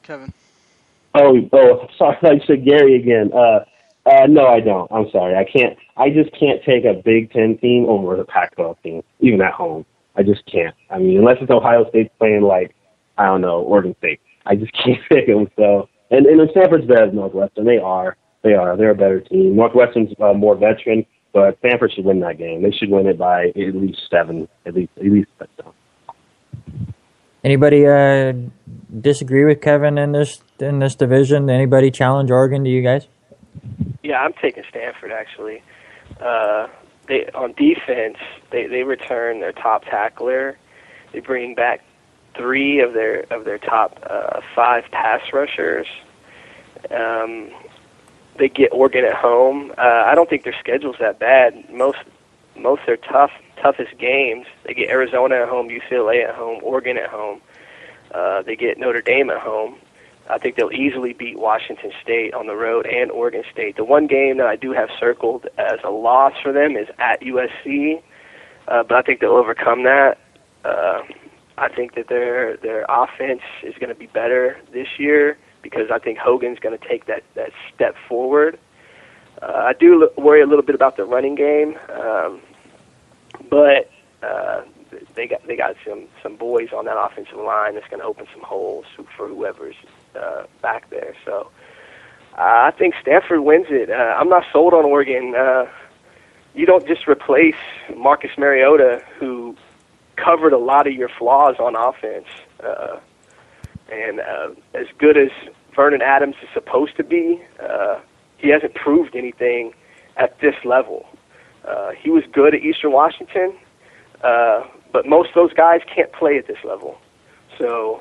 Kevin. Oh, sorry, I said Gary again. No, I don't. I'm sorry. I just can't take a Big Ten team over a Pac-12 team, even at home. I just can't. I mean, unless it's Ohio State playing like, I don't know, Oregon State. I just can't pick them. So, and Stanford's better than Northwestern. They are. They're a better team. Northwestern's more veteran, but Stanford should win that game. They should win it by at least 7, at least touchdown. Anybody disagree with Kevin in this division? Anybody challenge Oregon to you guys? Yeah, I'm taking Stanford actually. They on defense, they return their top tackler. They bring back 3 of their top 5 pass rushers. They get Oregon at home. I don't think their schedule's that bad. Most of their toughest games, they get Arizona at home, UCLA at home, Oregon at home. They get Notre Dame at home. I think they'll easily beat Washington State on the road and Oregon State. The one game that I do have circled as a loss for them is at USC, but I think they'll overcome that. I think that their offense is going to be better this year because I think Hogan's going to take that step forward. I do worry a little bit about the running game, but they got some boys on that offensive line that's going to open some holes for whoever's back there. So I think Stanford wins it. I'm not sold on Oregon. You don't just replace Marcus Mariota, who covered a lot of your flaws on offense. And as good as Vernon Adams is supposed to be, he hasn't proved anything at this level. He was good at Eastern Washington, but most of those guys can't play at this level. So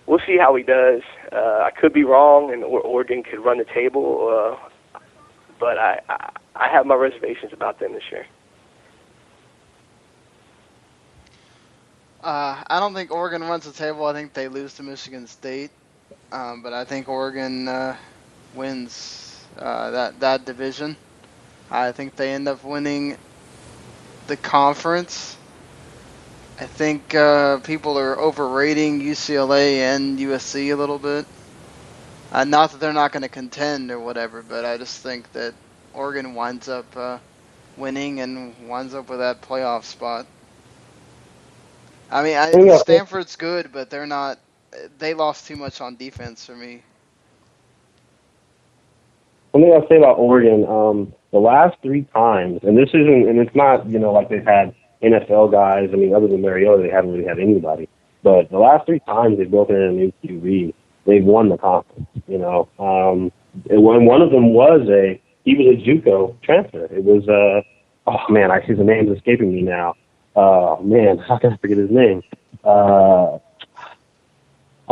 we'll see how he does. I could be wrong, and Oregon could run the table, but I have my reservations about them this year. I don't think Oregon runs the table. I think they lose to Michigan State. but I think Oregon wins that division. I think they end up winning the conference. I think people are overrating UCLA and USC a little bit. Not that they're not going to contend or whatever, but I just think that Oregon winds up winning and winds up with that playoff spot. I mean, Stanford's good, but they're not. They lost too much on defense for me. One thing I'll say about Oregon, the last 3 times, and this isn't, and it's not, like they've had NFL guys. I mean, other than Mariota, they haven't really had anybody. But the last 3 times they've broken in a new QB, they've won the conference. And one of them he was a JUCO transfer. It was his name's escaping me now. How can I forget his name? I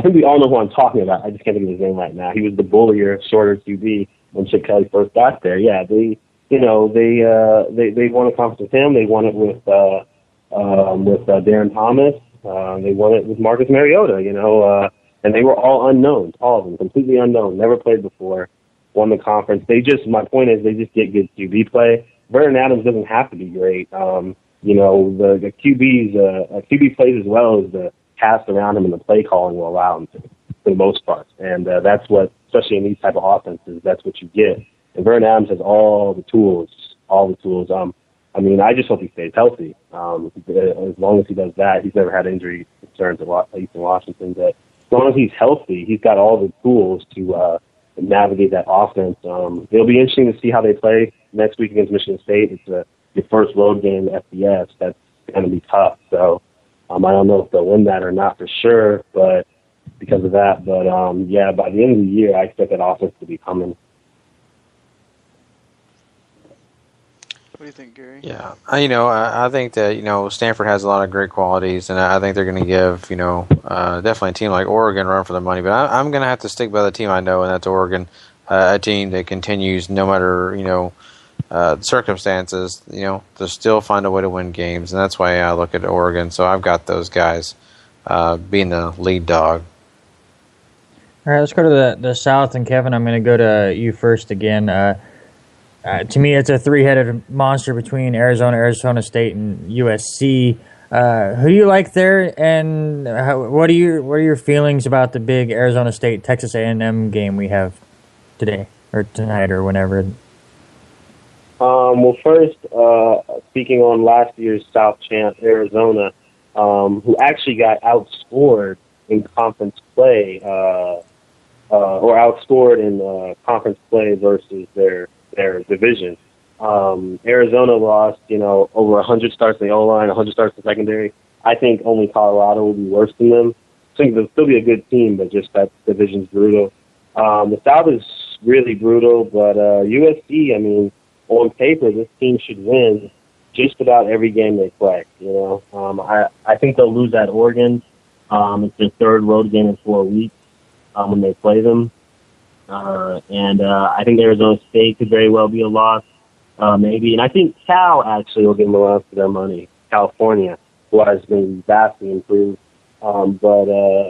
think we all know who I'm talking about. I just can't think of his name right now. He was the bullier, shorter QB when Chip Kelly first got there. Yeah, they won a conference with him. They won it with Darren Thomas. They won it with Marcus Mariota. And they were all unknowns, all of them, completely unknown, never played before, won the conference. My point is, they just get good QB play. Vernon Adams doesn't have to be great. The QB plays as well as the cast around him and the play calling will allow him to, for the most part. And that's what, especially in these type of offenses, that's what you get. And Vernon Adams has all the tools. I just hope he stays healthy. As long as he does that, he's never had injury concerns at least in Washington. But as long as he's healthy, he's got all the tools to navigate that offense. It'll be interesting to see how they play next week against Michigan State. It's your first road game in FBS. That's going to be tough. So I don't know if they'll win that or not for sure, but because of that. But by the end of the year, I expect that offense to be coming. What do you think, Gary? Yeah, I think that Stanford has a lot of great qualities, and I think they're going to give definitely a team like Oregon a run for their money. But I'm going to have to stick by the team I know, and that's Oregon, a team that continues no matter circumstances, to still find a way to win games, and that's why I look at Oregon. So I've got those guys being the lead dog. All right, let's go to the South, and Kevin, I'm going to go to you first again. To me, it's a 3-headed monster between Arizona State, and USC. Who do you like there, and what are your feelings about the big Arizona State Texas A&M game we have today or tonight or whenever? Well, first, speaking on last year's South champ Arizona, who actually got outscored in conference play, or outscored in conference play versus their division. Arizona lost, over 100 starts in the O-line, 100 starts in secondary. I think only Colorado will be worse than them. I think they'll still be a good team, but just that division's brutal. The South is really brutal, but USC, on paper, this team should win just about every game they play. I think they'll lose at Oregon. It's their 3rd road game in 4 weeks when they play them. And I think Arizona State could very well be a loss, maybe. And I think Cal actually will give them a run for their money. California, who has been vastly improved. But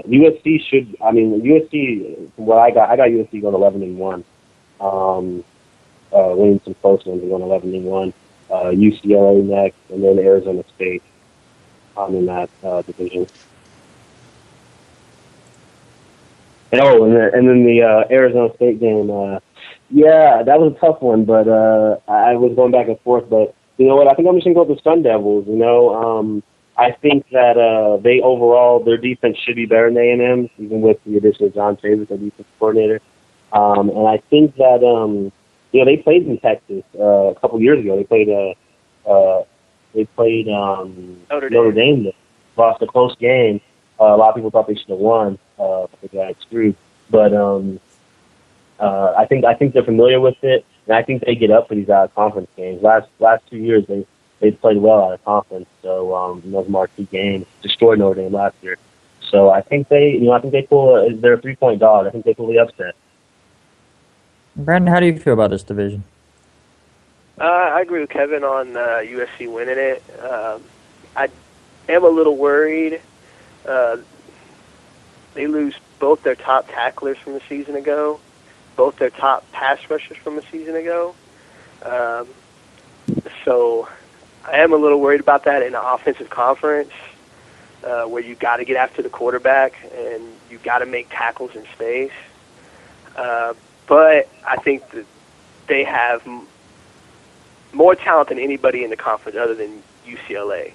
USC should. USC. From what I got USC going 11-1. Winning some close ones and going 11-1. UCLA next, and then Arizona State in that division. And then the Arizona State game, that was a tough one, but I was going back and forth. But you know what? I think I'm just going to go with the Sun Devils. I think that they overall, their defense should be better than A&M, even with the addition of John Chavis, their defense coordinator. And I think that, they played in Texas a couple years ago. They played Notre Dame. Lost a close game. A lot of people thought they should have won. They got screwed, but I think they're familiar with it, and I think they get up for these out of conference games. Last 2 years they played well out of conference, so those marquee games destroyed Notre Dame last year. So I think they're a 3-point dog. I think they pull the upset. Brandon, how do you feel about this division? I agree with Kevin on USC winning it. I am a little worried. They lose both their top tacklers from a season ago, both their top pass rushers from a season ago. So I am a little worried about that in the offensive conference, where you got to get after the quarterback and you got to make tackles in space. But I think that they have more talent than anybody in the conference other than UCLA.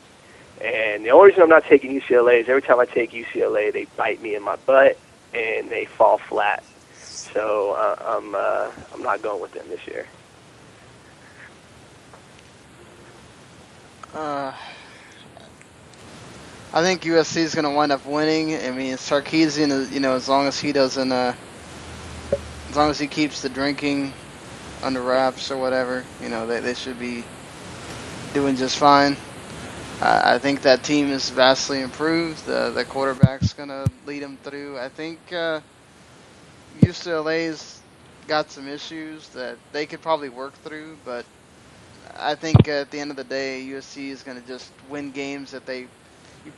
And the only reason I'm not taking UCLA is every time I take UCLA, they bite me in my butt and they fall flat. So I'm not going with them this year. I think USC is going to wind up winning. I mean, Sarkisian, as long as he doesn't, as long as he keeps the drinking under wraps or whatever, they should be doing just fine. I think that team is vastly improved. The quarterback's going to lead them through. I think UCLA's got some issues that they could probably work through, but I think at the end of the day, USC is going to just win games that you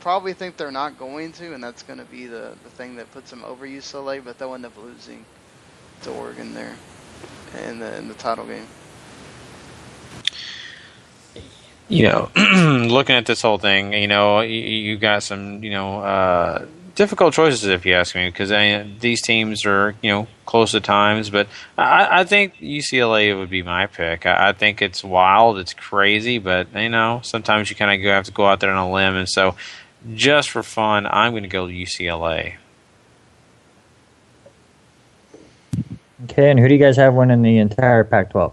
probably think they're not going to, and that's going to be the thing that puts them over UCLA, but they'll end up losing to Oregon there in the title game. Looking at this whole thing, you got some, difficult choices, if you ask me, because these teams are, close at times. But I think UCLA would be my pick. I think it's wild, it's crazy, but sometimes you kind of have to go out there on a limb. And so, just for fun, I'm going to go to UCLA. Okay, and who do you guys have winning the entire Pac-12?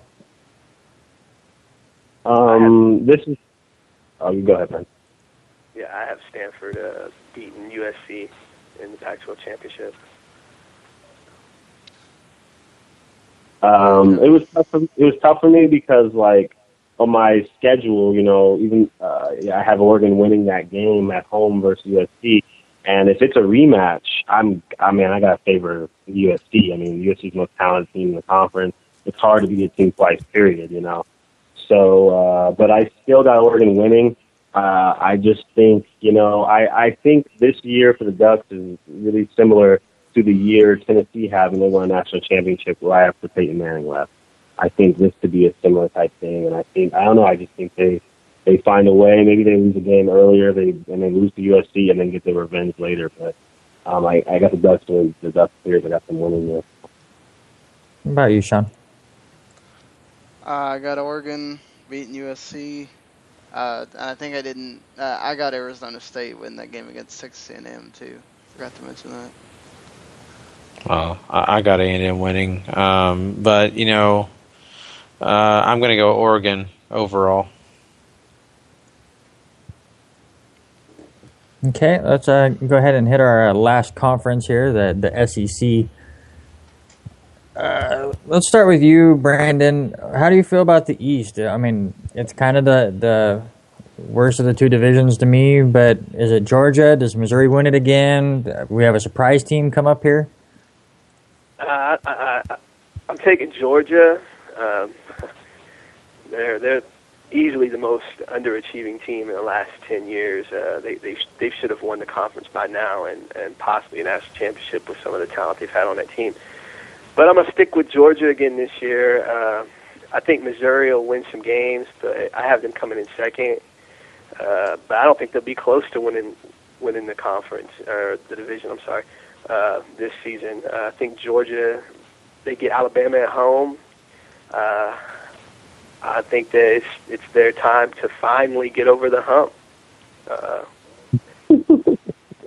This is. Oh, you go ahead, man. Yeah, I have Stanford beating USC in the Pac-12 championship. It was tough for me because, like, on my schedule, even I have Oregon winning that game at home versus USC, and if it's a rematch, I gotta favor USC. I mean, USC's the most talented team in the conference. It's hard to beat a team twice, period. So, but I still got Oregon winning. I just think, I think this year for the Ducks is really similar to the year Tennessee had when they won a national championship right after Peyton Manning left. I think this could be a similar type thing, and I just think they find a way. Maybe they lose a game earlier, and they lose to USC, and then get their revenge later. But I got the Ducks win. The Ducks players, I got them winning there. What about you, Sean? I got Oregon beating USC. And I think I got Arizona State winning that game against Texas A&M too. Forgot to mention that. Well, I got A&M winning, but I'm going to go Oregon overall. Okay, let's go ahead and hit our last conference here, the SEC. Let's start with you, Brandon. How do you feel about the East? I mean, it's kind of the worst of the two divisions to me, but is it Georgia? Does Missouri win it again? We have a surprise team come up here? I'm taking Georgia. They're easily the most underachieving team in the last 10 years. They should have won the conference by now and possibly a national championship with some of the talent they've had on that team. But I'm going to stick with Georgia again this year. I think Missouri will win some games, but I have them coming in second. But I don't think they'll be close to winning the conference, or the division, I'm sorry, this season. I think Georgia, they get Alabama at home. I think that it's their time to finally get over the hump,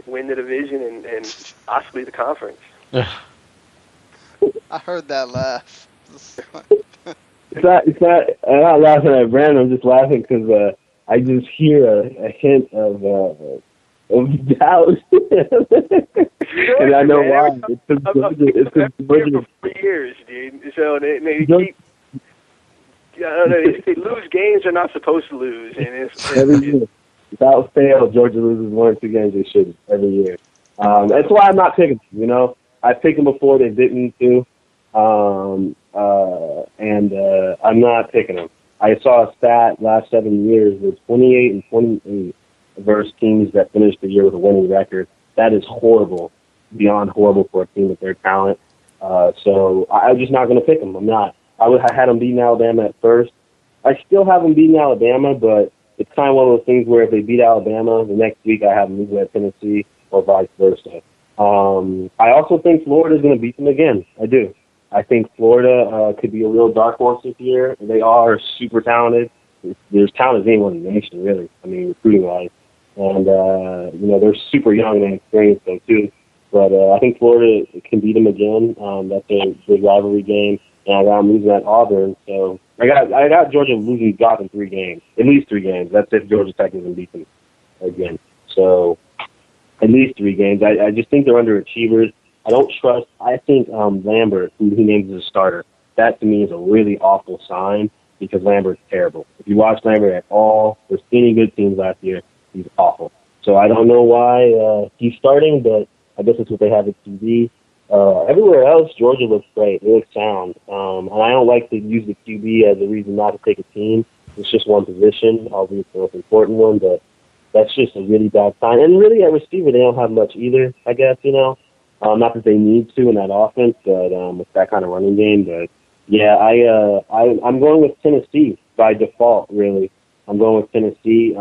win the division, and possibly the conference. I heard that laugh. I'm not laughing at Brandon. I'm just laughing because I just hear a hint of doubt, and I know why. It's for 4 years, dude. So they keep. I don't know. If they lose games they're not supposed to lose, and every year, without fail, Georgia loses 1 or 2 games they should every year. That's why I'm not picking them. I picked them before they didn't do, and I'm not picking them. I saw a stat last 7 years was 28 and 28 versus teams that finished the year with a winning record. That is horrible. beyond horrible for a team with their talent. So I'm just not going to pick them. I'm not. I had them beating Alabama at first. I still have them beating Alabama, but it's kind of one of those things where if they beat Alabama, the next week I have them losing at Tennessee or vice versa. I also think Florida's going to beat them again. I do. I think Florida could be a real dark horse this year. They are super talented. There's talent as anyone in the nation, really. I mean, recruiting-wise. And, they're super young and inexperienced, though, too. But I think Florida can beat them again. That's a big rivalry game. And I got them losing at Auburn. So I got Georgia losing Goth in 3 games, at least 3 games. That's if Georgia Tech doesn't beat them again. So at least 3 games. I just think they're underachievers. I don't trust. I think Lambert, who he names as a starter, that to me is a really awful sign because Lambert's terrible. If you watch Lambert at all, there's any good teams last year, he's awful. So I don't know why he's starting, but I guess that's what they have at QB. Everywhere else, Georgia looks great. They look sound. And I don't like to use the QB as a reason not to take a team. It's just one position, albeit the most important one, but that's just a really bad sign. And really at receiver, they don't have much either, I guess, not that they need to in that offense, but with that kind of running game. But yeah, I'm going with Tennessee by default. Really, I'm going with Tennessee.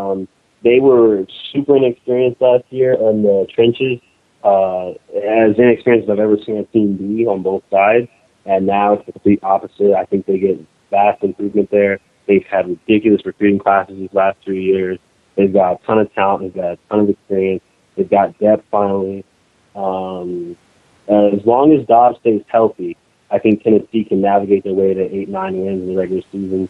They were super inexperienced last year in the trenches, as inexperienced as I've ever seen a team be on both sides. And now it's the complete opposite. I think they get vast improvement there. They've had ridiculous recruiting classes these last 3 years. They've got a ton of talent. They've got a ton of experience. They've got depth finally. As long as Dobbs stays healthy, I think Tennessee can navigate their way to 8-9 wins in the regular season.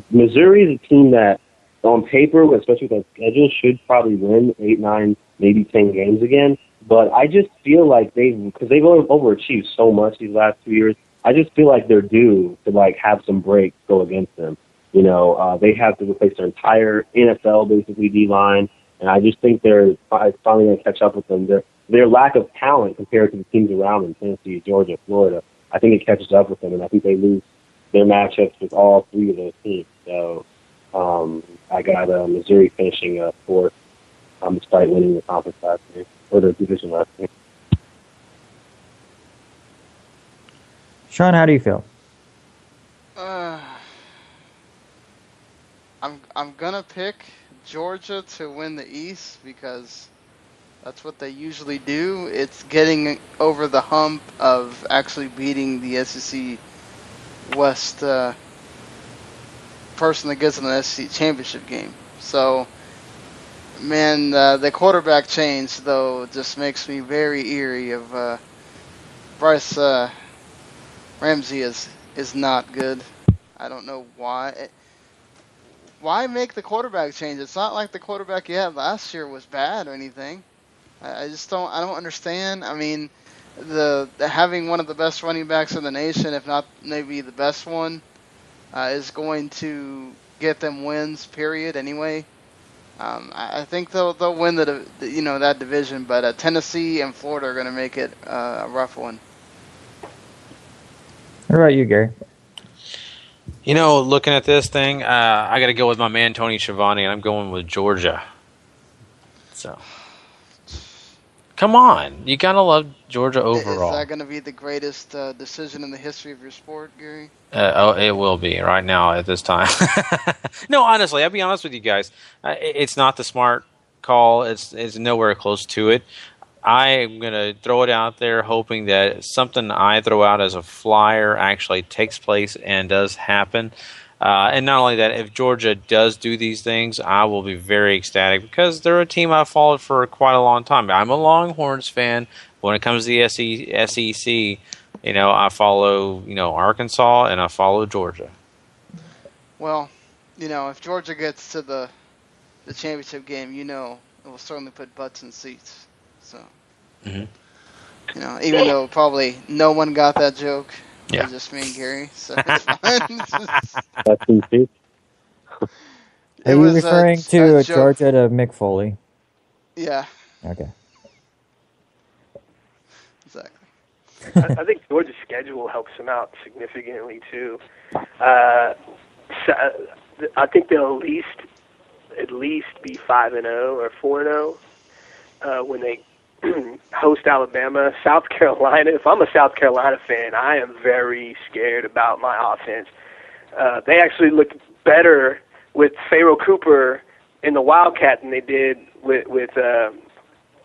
Missouri is a team that, on paper, especially with that schedule, should probably win 8, 9, maybe 10 games again. But I just feel like because they've overachieved so much these last 2 years, I just feel like they're due to have some breaks go against them. They have to replace their entire NFL basically D-line. And I just think they're finally going to catch up with them. Their lack of talent compared to the teams around them, Tennessee, Georgia, Florida, I think it catches up with them, and I think they lose their matchups with all 3 of those teams. So I got Missouri finishing 4th despite winning the conference last year, or the division last year. Sean, how do you feel? I'm gonna pick Georgia to win the East because that's what they usually do. It's getting over the hump of actually beating the SEC West person that gets in the SEC championship game. So, man, the quarterback change though just makes me very eerie. Of Bryce Ramsey is not good. I don't know why. Why make the quarterback change? It's not like the quarterback you had last year was bad or anything. I don't understand. I mean, the having one of the best running backs in the nation, if not maybe the best one, is going to get them wins. Period. Anyway, I think they'll win that division, but Tennessee and Florida are going to make it a rough one. What about you, Gary? Looking at this thing, I got to go with my man Tony Schiavone, and I'm going with Georgia. So, come on, you gotta love Georgia overall. Is that going to be the greatest decision in the history of your sport, Gary? It will be right now at this time. No, honestly, I'll be honest with you guys. It's not the smart call. It's nowhere close to it. I'm going to throw it out there hoping that something I throw out as a flyer actually takes place and does happen. And not only that, if Georgia does do these things, I will be very ecstatic because they're a team I've followed for quite a long time. I'm a Longhorns fan. When it comes to the SEC, I follow, Arkansas and I follow Georgia. Well, if Georgia gets to the championship game, it will certainly put butts in seats. So, even though probably no one got that joke, it was just me and Gary. So it's fine. That's in Are you referring to Georgia to Mick Foley? Yeah. Okay. Exactly. I think Georgia's schedule helps them out significantly too. I think they'll at least be 5-0 or 4-0 when they host Alabama. South Carolina, if I'm a South Carolina fan, I am very scared about my offense. They actually looked better with Pharaoh Cooper in the Wildcat than they did with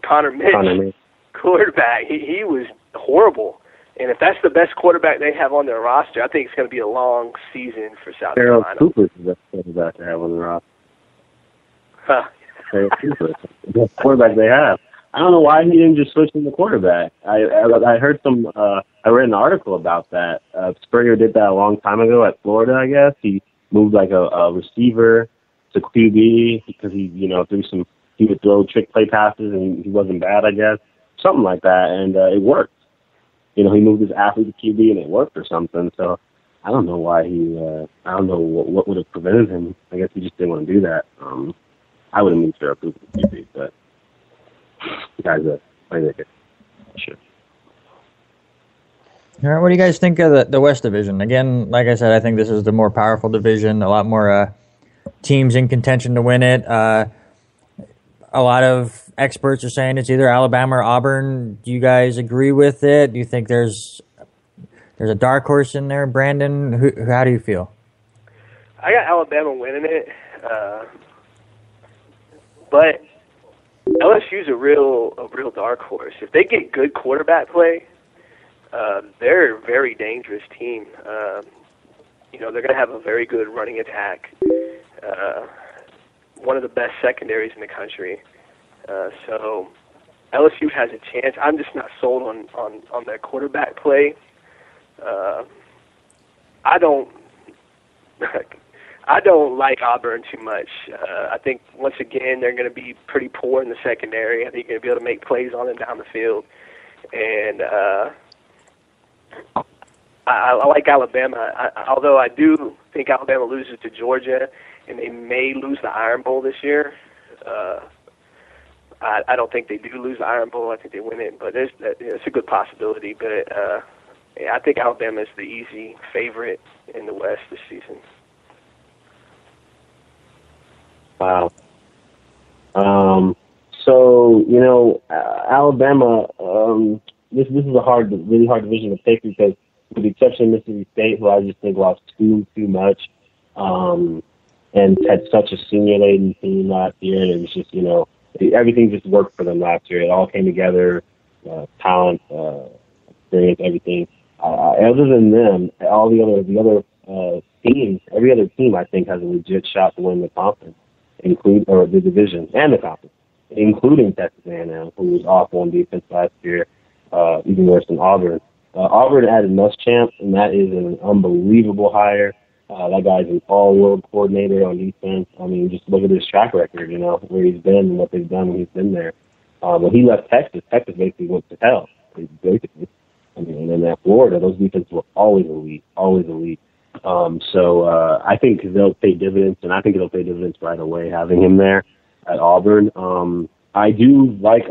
Connor Mitch, quarterback. He was horrible. And if that's the best quarterback they have on their roster, I think it's going to be a long season for South Carolina. Pharaoh Cooper is the best quarterback they have on the roster. Huh. Pharaoh Cooper, the best quarterback they have. I don't know why he didn't just switch in the quarterback. I heard I read an article about that. Spurrier did that a long time ago at Florida, I guess. He moved like a receiver to QB because he would throw trick play passes and he wasn't bad, I guess. Something like that, and it worked. He moved his athlete to QB and it worked or something. So I don't know why I don't know what would have prevented him. I guess he just didn't want to do that. I would have moved Pharaoh Cooper to QB, but the guy's a playmaker. Sure. All right, what do you guys think of the West Division? Again, like I said, I think this is the more powerful division, a lot more teams in contention to win it. A lot of experts are saying it's either Alabama or Auburn. Do you guys agree with it? Do you think there's a dark horse in there, Brandon? How do you feel? I got Alabama winning it, but LSU's a real dark horse. If they get good quarterback play, they're a very dangerous team. They're going to have a very good running attack. One of the best secondaries in the country. So LSU has a chance. I'm just not sold on their quarterback play. I don't like Auburn too much. I think once again they're going to be pretty poor in the secondary. I think you're going to be able to make plays on and down the field. And I like Alabama. Although I do think Alabama loses to Georgia, and they may lose the Iron Bowl this year. I don't think they do lose the Iron Bowl. I think they win it, but it's a good possibility. But I think Alabama is the easy favorite in the West this season. Wow. So Alabama. This is a really hard division to pick because, with the exception of Mississippi State, who I just think lost too much, and had such a senior-laden team last year, and it was just everything just worked for them last year. It all came together, talent, experience, everything. Other than them, all the other teams, every other team I think has a legit shot to win the conference, or the division and the conference, including Texas A&M, who was awful on defense last year, even worse than Auburn. Auburn added Muschamp, and that is an unbelievable hire. That guy's an all-world coordinator on defense. I mean, just look at his track record, where he's been and what they've done when he's been there. When he left Texas basically went to hell, basically. I mean, and then at Florida, those defenses were always elite. So I think they'll pay dividends, and I think it'll pay dividends right away having him there at Auburn. I like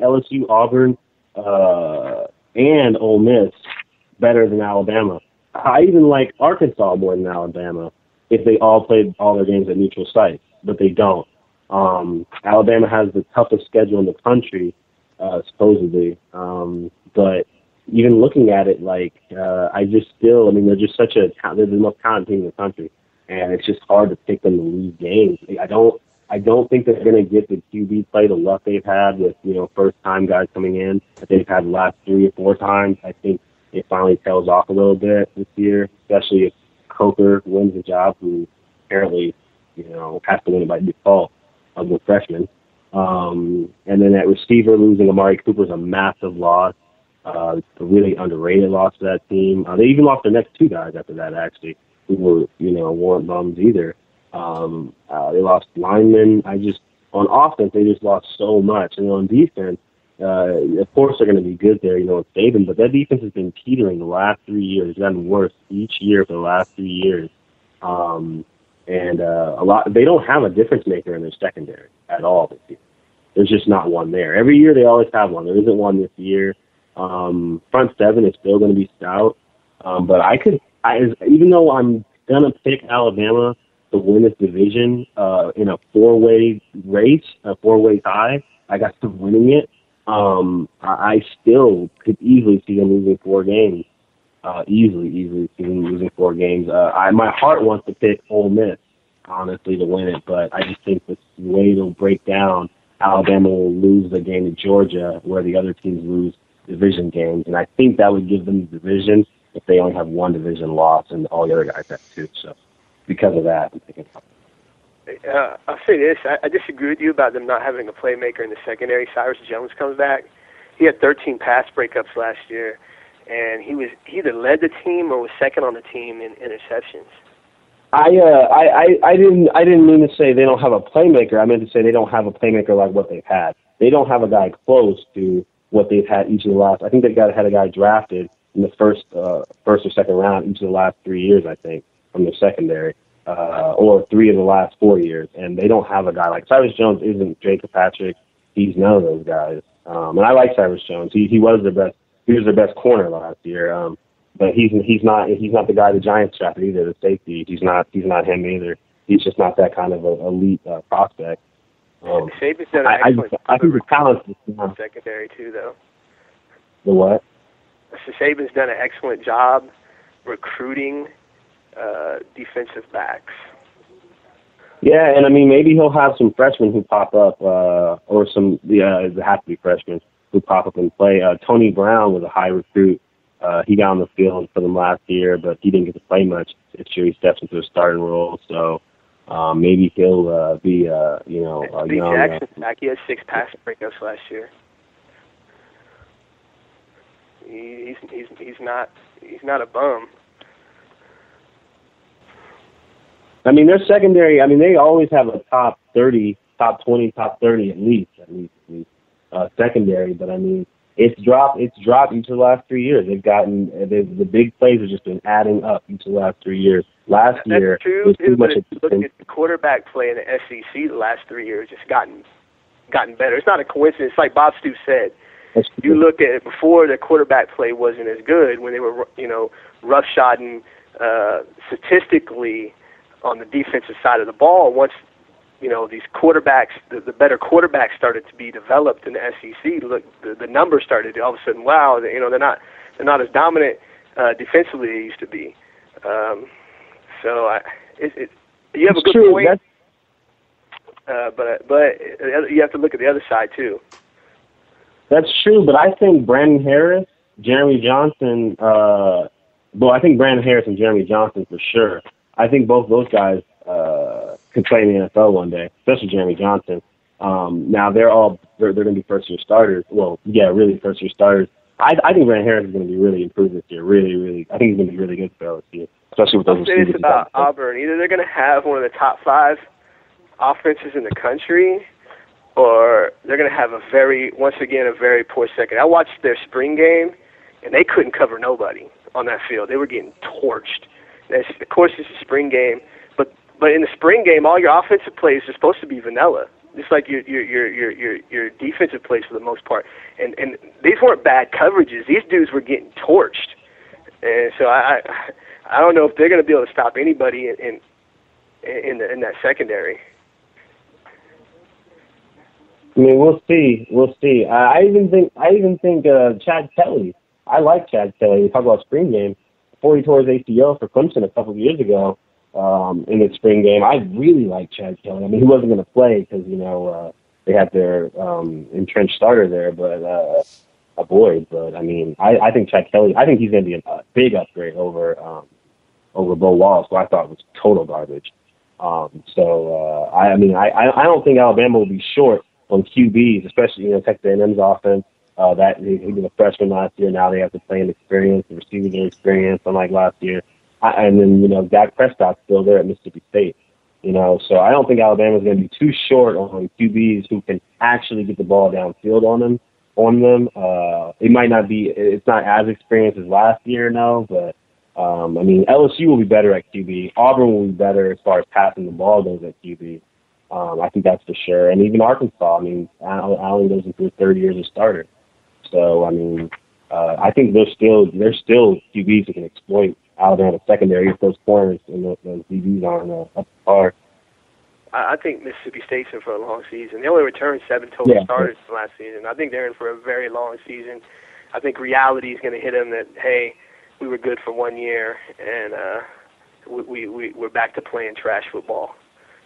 LSU, Auburn, and Ole Miss better than Alabama. I even like Arkansas more than Alabama if they all played all their games at neutral sites, but they don't. Alabama has the toughest schedule in the country, supposedly. But even looking at it, they're just they're the most talented team in the country, and it's just hard to pick them to lose games. I don't think they're going to get the QB play, the luck they've had with, first-time guys coming in that they've had the last 3 or 4 times. I think it finally tails off a little bit this year, especially if Coker wins the job, who apparently, has to win it by default of the freshman. And then at receiver, losing Amari Cooper is a massive loss. A really underrated loss to that team. They even lost their next 2 guys after that, actually, who were, weren't bums either. They lost linemen. On offense, they just lost so much. And on defense, of course they're going to be good there, with Saban, but that defense has been teetering the last 3 years. It's gotten worse each year for the last 3 years. They don't have a difference maker in their secondary at all this year. There's just not one there. Every year they always have one. There isn't one this year. Front 7 is still going to be stout. But even though I'm going to pick Alabama to win this division in a 4-way race, a 4-way tie, I got them winning it. I still could easily see them losing 4 games. Easily see them losing 4 games. My heart wants to pick Ole Miss, honestly, to win it, but I just think the way it'll break down, Alabama will lose the game to Georgia, where the other teams lose division games, and I think that would give them the division if they only have 1 division loss and all the other guys have 2. So because of that, I'm thinking. I'll say this. I disagree with you about them not having a playmaker in the secondary. Cyrus Jones comes back. He had 13 pass breakups last year, and he either led the team or was second on the team in interceptions. I didn't mean to say they don't have a playmaker. I meant to say they don't have a playmaker like what they've had. They don't have a guy close to what they've had each of the last. I think they've had a guy drafted in the first or second round each of the last 3 years, I think, from their secondary, or 3 of the last 4 years. And they don't have a guy like Cyrus Jones. Isn't Jacob Patrick? He's none of those guys. And I like Cyrus Jones. He was their best. He was their best corner last year. But he's not the guy the Giants drafted either. The safety. He's not him either. He's just not that kind of an elite prospect. Saban's done an excellent job. I think the talent is secondary too, though. The what? So Saban's done an excellent job recruiting defensive backs. Yeah, and I mean maybe he'll have some freshmen who pop up, or some they have to be freshmen who pop up and play. Tony Brown was a high recruit. He got on the field for them last year, but he didn't get to play much this year. He steps into a starting role, so maybe he'll be a young. Jackson's back. He had 6 pass breakups last year. He's not a bum. I mean, their secondary. I mean, they always have a top 30, top 20, top 30 at least secondary. But I mean, it's dropped each of the last 3 years. The big plays have just been adding up each of the last 3 years. Last year, true, but if you look at the quarterback play in the SEC the last 3 years, it's gotten better. It's not a coincidence. Like Bob Stu said, you look at it before, the quarterback play wasn't as good when they were, roughshodding statistically on the defensive side of the ball. Once these quarterbacks, the better quarterbacks started to be developed in the SEC. Look, the numbers started all of a sudden. Wow, they're not as dominant defensively they used to be. So you have a good point. But you have to look at the other side too. That's true, but I think Brandon Harris, Jeremy Johnson. I think Brandon Harris and Jeremy Johnson for sure. I think both those guys could play in the NFL one day, especially Jeremy Johnson. Now they're going to be first year starters. Well, yeah, really first year starters. I think Brandon Harris is going to be really improved this year. Really, really. I think he's going to be really good for LSU, especially with those receivers. I'll say this about Auburn: either they're going to have one of the top 5 offenses in the country, or they're going to have a very poor second. I watched their spring game, and they couldn't cover nobody on that field. They were getting torched. Of course, it's a spring game, but in the spring game, all your offensive plays are supposed to be vanilla, just like your defensive plays for the most part. And these weren't bad coverages. These dudes were getting torched, and so I don't know if they're going to be able to stop anybody in that secondary. I mean, we'll see. I even think Chad Kelly. I like Chad Kelly. We talk about spring game. Before he tore his ACL for Clemson a couple of years ago in the spring game, I really like Chad Kelly. I mean, he wasn't going to play because they had their entrenched starter there, but a Boyd. But I mean, I think Chad Kelly. I think he's going to be a big upgrade over Bo Wallace, who I thought was total garbage. I don't think Alabama will be short on QBs, especially Texas A&M's offense. That he was a freshman last year. Now they have to play in experience, the receivers are experienced, unlike last year. And then Dak Prescott's still there at Mississippi State. So I don't think Alabama's going to be too short on QBs who can actually get the ball downfield on them. It might not be. It's not as experienced as last year, no. But I mean, LSU will be better at QB. Auburn will be better as far as passing the ball goes at QB. I think that's for sure. And even Arkansas. I mean, Allen goes into his 3rd year as a starter. So, I mean, I think there's still QBs who can exploit Alabama's secondary if those corners and those DBs aren't up to par. I think Mississippi State's in for a long season. They only returned 7 total starters last season. I think they're in for a very long season. I think reality is going to hit them that, hey, we were good for 1 year, and we're back to playing trash football.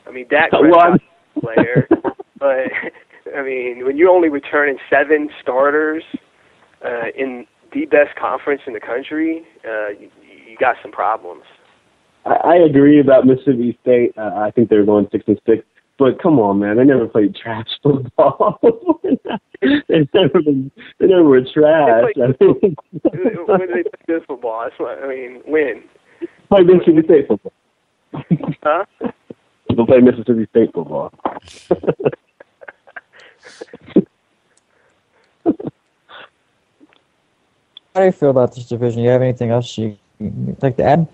I mean, Dak Prescott's a player, but, I mean, when you're only returning 7 starters in the best conference in the country, you got some problems. I agree about Mississippi State. I think they're going 6-6. But come on, man, they never played trash football. they never were trash. When they play good football, that's what I mean. When? Play Mississippi State football. Huh? They'll play Mississippi State football. How do you feel about this division? You have anything else you'd like to add?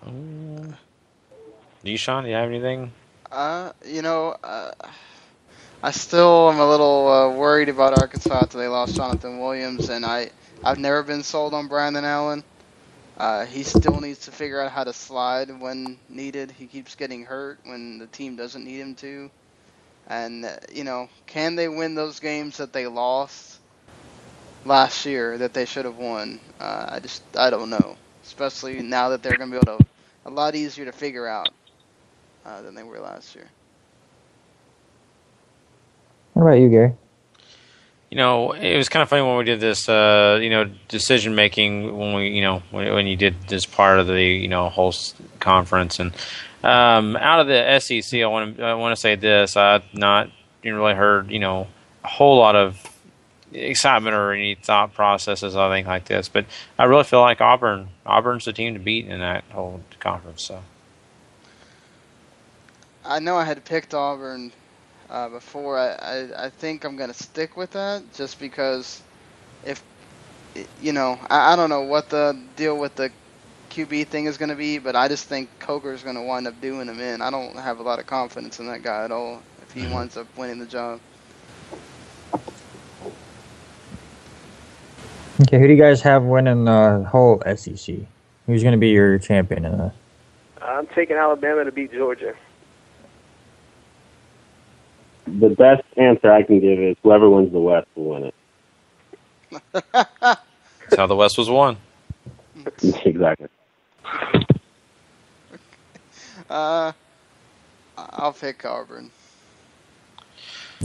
Do you, Sean? Do you have anything? I still am a little worried about Arkansas after they lost Jonathan Williams, and I've never been sold on Brandon Allen. He still needs to figure out how to slide when needed. He keeps getting hurt when the team doesn't need him to. And, can they win those games that they lost last year that they should have won? I don't know. Especially now that they're going to be able to, a lot easier to figure out than they were last year. What about you, Gary? It was kind of funny when we did this, decision making when we, when you did this part of the, whole conference. And out of the SEC, I want to say this: I've not really heard, a whole lot of excitement or any thought processes, I think, like this. But I really feel like Auburn's the team to beat in that whole conference. So I know I had picked Auburn before. I think I'm going to stick with that just because if, I don't know what the deal with the QB thing is going to be, but I just think Coker's going to wind up doing him in. I don't have a lot of confidence in that guy at all if he winds up winning the job. Okay, who do you guys have winning the whole SEC? Who's going to be your champion in this? I'm taking Alabama to beat Georgia. The best answer I can give is whoever wins the West will win it. That's how the West was won. Exactly. I'll pick Auburn.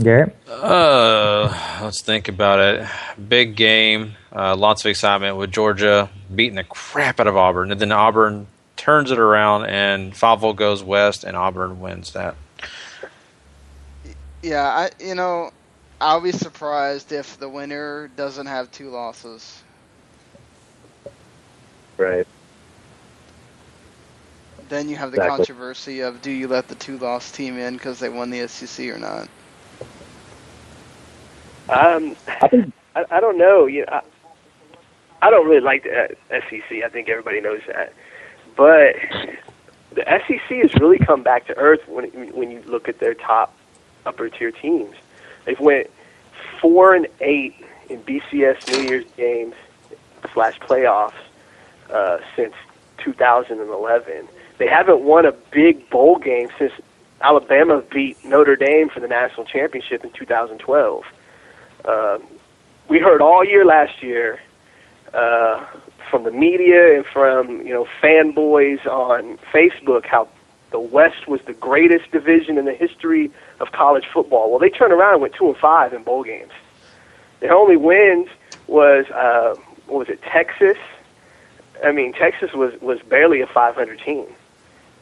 Garrett? Let's think about it. Big game. Lots of excitement with Georgia beating the crap out of Auburn. And then Auburn turns it around and Favre goes west and Auburn wins that. Yeah, I'll be surprised if the winner doesn't have 2 losses. Right. Then you have the controversy of do you let the 2-loss team in because they won the SEC or not? I don't know. I don't really like the SEC. I think everybody knows that. But the SEC has really come back to earth when you look at their top upper tier teams. They've went 4-8 in BCS New Year's games / playoffs since 2011. They haven't won a big bowl game since Alabama beat Notre Dame for the national championship in 2012. We heard all year last year from the media and from fanboys on Facebook how the West was the greatest division in the history of college football. Well, they turned around and went 2-5 in bowl games. Their only wins was Texas. I mean, Texas was barely a 500 team,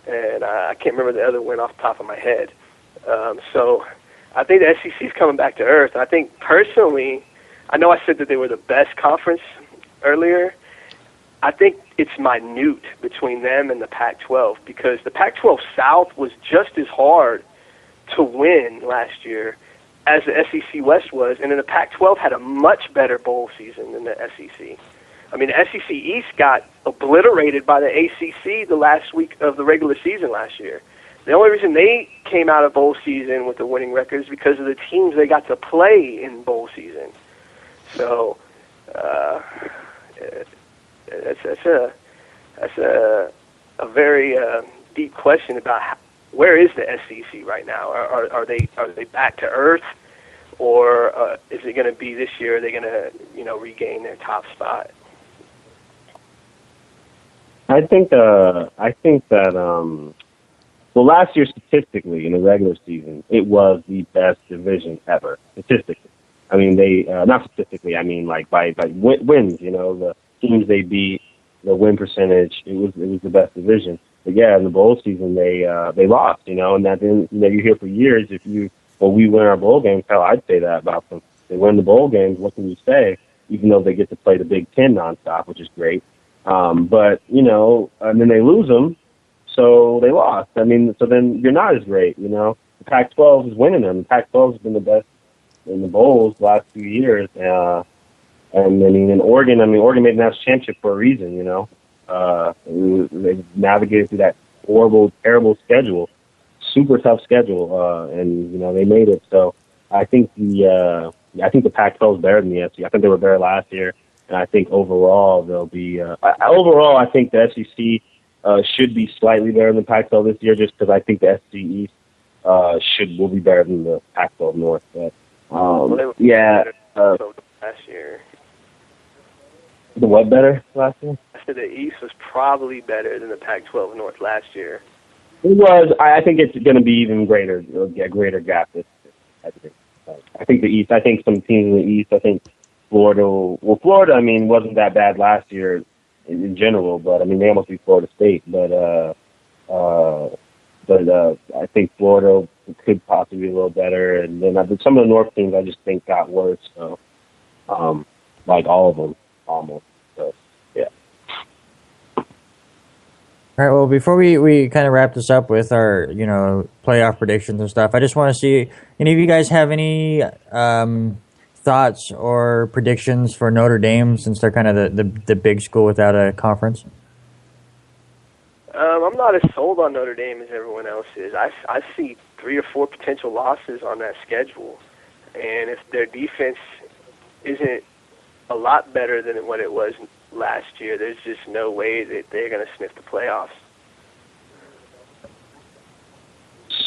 and I can't remember the other win off the top of my head. So I think the SEC is coming back to earth. I think personally, I know I said that they were the best conference earlier. I think it's minute between them and the Pac-12 because the Pac-12 South was just as hard to win last year as the SEC West was, and then the Pac-12 had a much better bowl season than the SEC. I mean, the SEC East got obliterated by the ACC the last week of the regular season last year. The only reason they came out of bowl season with a winning record is because of the teams they got to play in bowl season. So that's a very deep question about where is the SEC right now? Are they back to earth, or is it going to be this year? Are they going to regain their top spot? I think that well, last year statistically in the regular season, it was the best division ever statistically. I mean, they not statistically. I mean, like by wins. The teams they beat, the win percentage. It was the best division. But yeah, in the bowl season, they lost. And that didn't. You hear for years we win our bowl games. Hell, I'd say that about them. They win the bowl games. What can you say? Even though they get to play the Big Ten nonstop, which is great. But and then they lose them. So they lost. I mean, so then you're not as great, The Pac-12 is winning them. The Pac-12 has been the best in the bowls the last few years. And I mean, in Oregon, Oregon made the national championship for a reason, They navigated through that horrible, terrible schedule, super tough schedule, and they made it. So I think the Pac-12 is better than the SEC. I think they were better last year, and I think overall they'll be. Overall, I think the SEC. Should be slightly better than the Pac-12 this year, just because I think the SEC East will be better than the Pac-12 North. But last year. The what better last year? I said the East was probably better than the Pac-12 North last year. It was. I think it's going to be even greater. A greater gap this year. I think the East. I think some teams in the East. I think Florida. Well, Florida. Wasn't that bad last year. In general, but they almost beat Florida State. But I think Florida could possibly be a little better, and then some of the North teams I just think got worse. So, like all of them, almost. So, yeah. All right. Well, before we kind of wrap this up with our playoff predictions and stuff, I just want to see any of you guys have any thoughts or predictions for Notre Dame, since they're kind of the big school without a conference? I'm not as sold on Notre Dame as everyone else is. I see 3 or 4 potential losses on that schedule, and if their defense isn't a lot better than what it was last year, there's just no way that they're going to sniff the playoffs.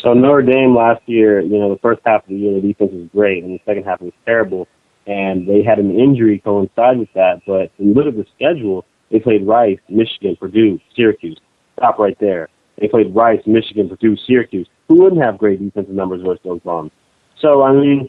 So Notre Dame last year, the first half of the year, the defense was great, and the second half was terrible. And they had an injury coincide with that. But when you look at the schedule, they played Rice, Michigan, Purdue, Syracuse. Stop right there. They played Rice, Michigan, Purdue, Syracuse. Who wouldn't have great defensive numbers versus those bums? So, then,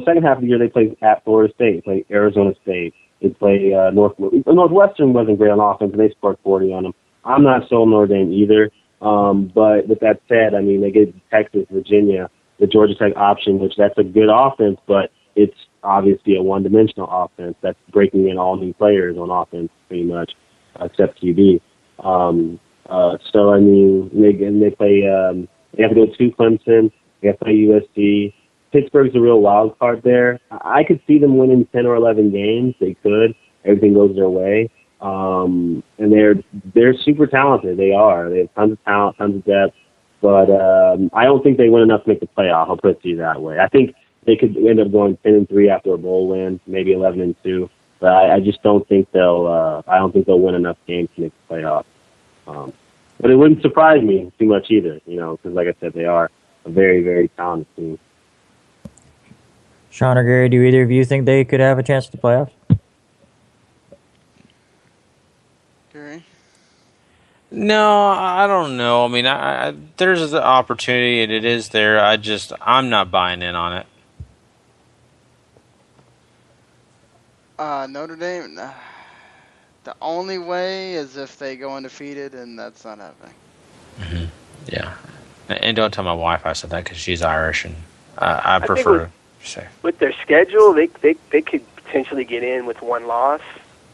second half of the year, they played at Florida State. They played Arizona State. They played Northwestern wasn't great on offense, and they scored 40 on them. I'm not sold Notre Dame either. But with that said, they get Texas, Virginia, the Georgia Tech option, which that's a good offense, but it's obviously a one-dimensional offense that's breaking in all new players on offense pretty much, except QB. They play. They have to go to Clemson. They have to play USC. Pittsburgh's a real wild card there. I could see them winning 10 or 11 games. They could. Everything goes their way. And they're super talented. They are. They have tons of talent, tons of depth. But I don't think they win enough to make the playoff. I'll put it to you that way. I think they could end up going 10-3 after a bowl win, maybe 11-2. But I just don't think they'll. I don't think they'll win enough games to make the playoff. But it wouldn't surprise me too much either, because like I said, they are a very, very talented team. Sean or Gary, do either of you think they could have a chance at the playoffs? Gary? No, I don't know. I there's the opportunity, and it is there. I'm not buying in on it. Notre Dame, the only way is if they go undefeated, and that's not happening. Mm-hmm. Yeah. And don't tell my wife I said that, because she's Irish, and I prefer to say. With their schedule, they could potentially get in with 1 loss,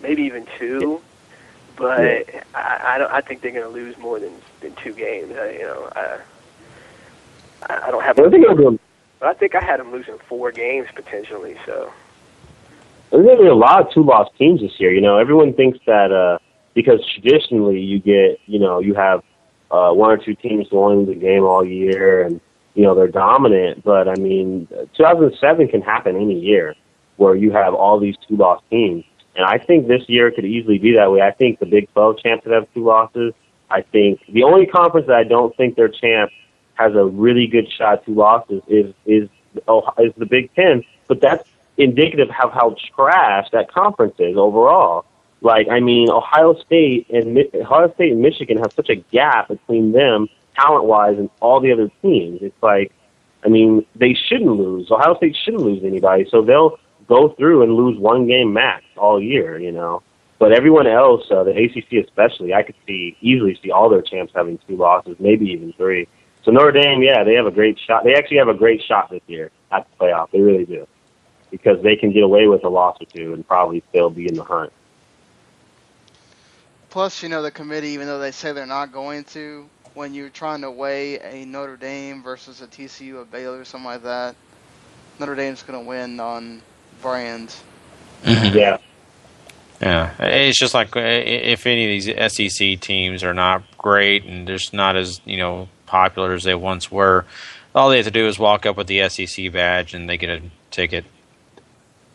maybe even 2. But I think they're going to lose more than 2 games. I don't have. I think I had them losing 4 games potentially. So there's going to be a lot of 2-loss teams this year. Everyone thinks that because traditionally you get, you have 1 or 2 teams winning the game all year, and they're dominant. But 2007 can happen any year where you have all these 2-loss teams. And I think this year could easily be that way. I think the Big 12 champs would have 2 losses. I think the only conference that I don't think their champ has a really good shot to losses is the Big Ten, but that's indicative of how trash that conference is overall. Like, I mean, Ohio State and Michigan have such a gap between them talent-wise and all the other teams. It's like, I mean, they shouldn't lose. Ohio State shouldn't lose anybody, so they'll go through and lose one game max all year, you know. But everyone else, the ACC especially, I could easily see all their champs having 2 losses, maybe even 3. So Notre Dame, yeah, they have a great shot. They actually have a great shot this year at the playoff. They really do, because they can get away with a loss or 2 and probably still be in the hunt. Plus, you know, the committee, even though they say they're not going to, when you're trying to weigh a Notre Dame versus a TCU, a Baylor, or something like that, Notre Dame's going to win on brand. Mm-hmm. Yeah. Yeah, it's just like if any of these SEC teams are not great and just not as, you know, popular as they once were, all they have to do is walk up with the SEC badge and they get a ticket.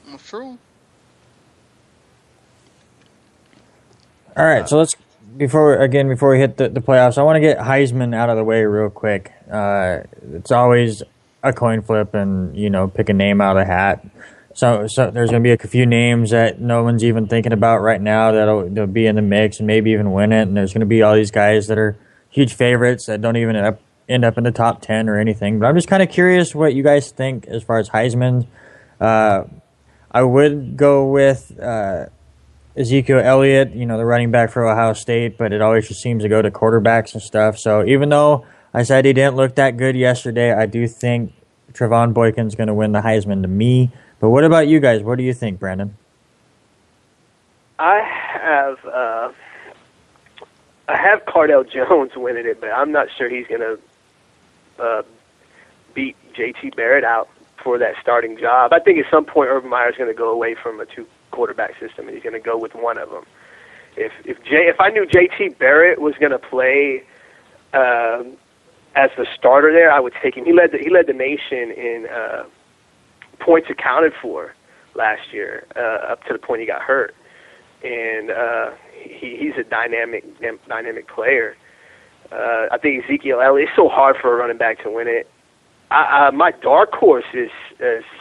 That's true. All right, so let's before we hit the playoffs, I want to get Heisman out of the way real quick. It's always a coin flip, and you know, pick a name out of the hat. So there's going to be a few names that no one's even thinking about right now that'll be in the mix and maybe even win it. And there's going to be all these guys that are huge favorites that don't even end up in the top 10 or anything. But I'm just kind of curious what you guys think as far as Heisman. I would go with Ezekiel Elliott, you know, the running back for Ohio State, but it always just seems to go to quarterbacks and stuff. So even though I said he didn't look that good yesterday, I do think Trevon Boykin's going to win the Heisman to me. But what about you guys? What do you think, Brandon? I have Cardell Jones winning it, but I'm not sure he's going to beat JT Barrett out for that starting job. I think at some point Urban Meyer's going to go away from a 2-quarterback system, and he's going to go with one of them. If I knew JT Barrett was going to play as the starter there, I would take him. He led the nation in points accounted for last year, up to the point he got hurt, and he's a dynamic player. I think Ezekiel Elliott, it's so hard for a running back to win it. My dark horse is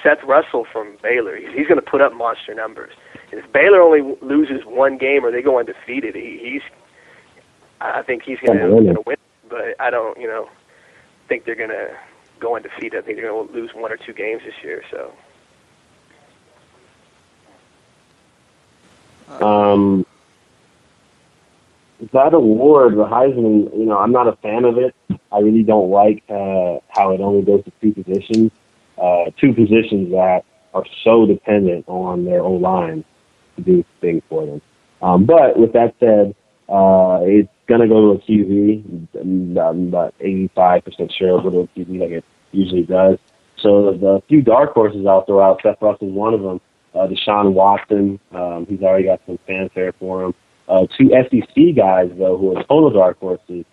Seth Russell from Baylor. He's going to put up monster numbers. And if Baylor only loses one game or they go undefeated, I think he's going to win. But I don't, think they're going to go undefeated. I think they're going to lose 1 or 2 games this year. So. That award, the Heisman, I'm not a fan of it. I really don't like how it only goes to 2 positions. 2 positions that are so dependent on their O-line to do things for them. But with that said, it's going to go to a QB. I'm about 85% sure it'll go to a QB like it usually does. So the few dark horses I'll throw out, Seth Russell's one of them. Deshaun Watson, he's already got some fanfare for him. 2 SEC guys, though, who are total dark horses.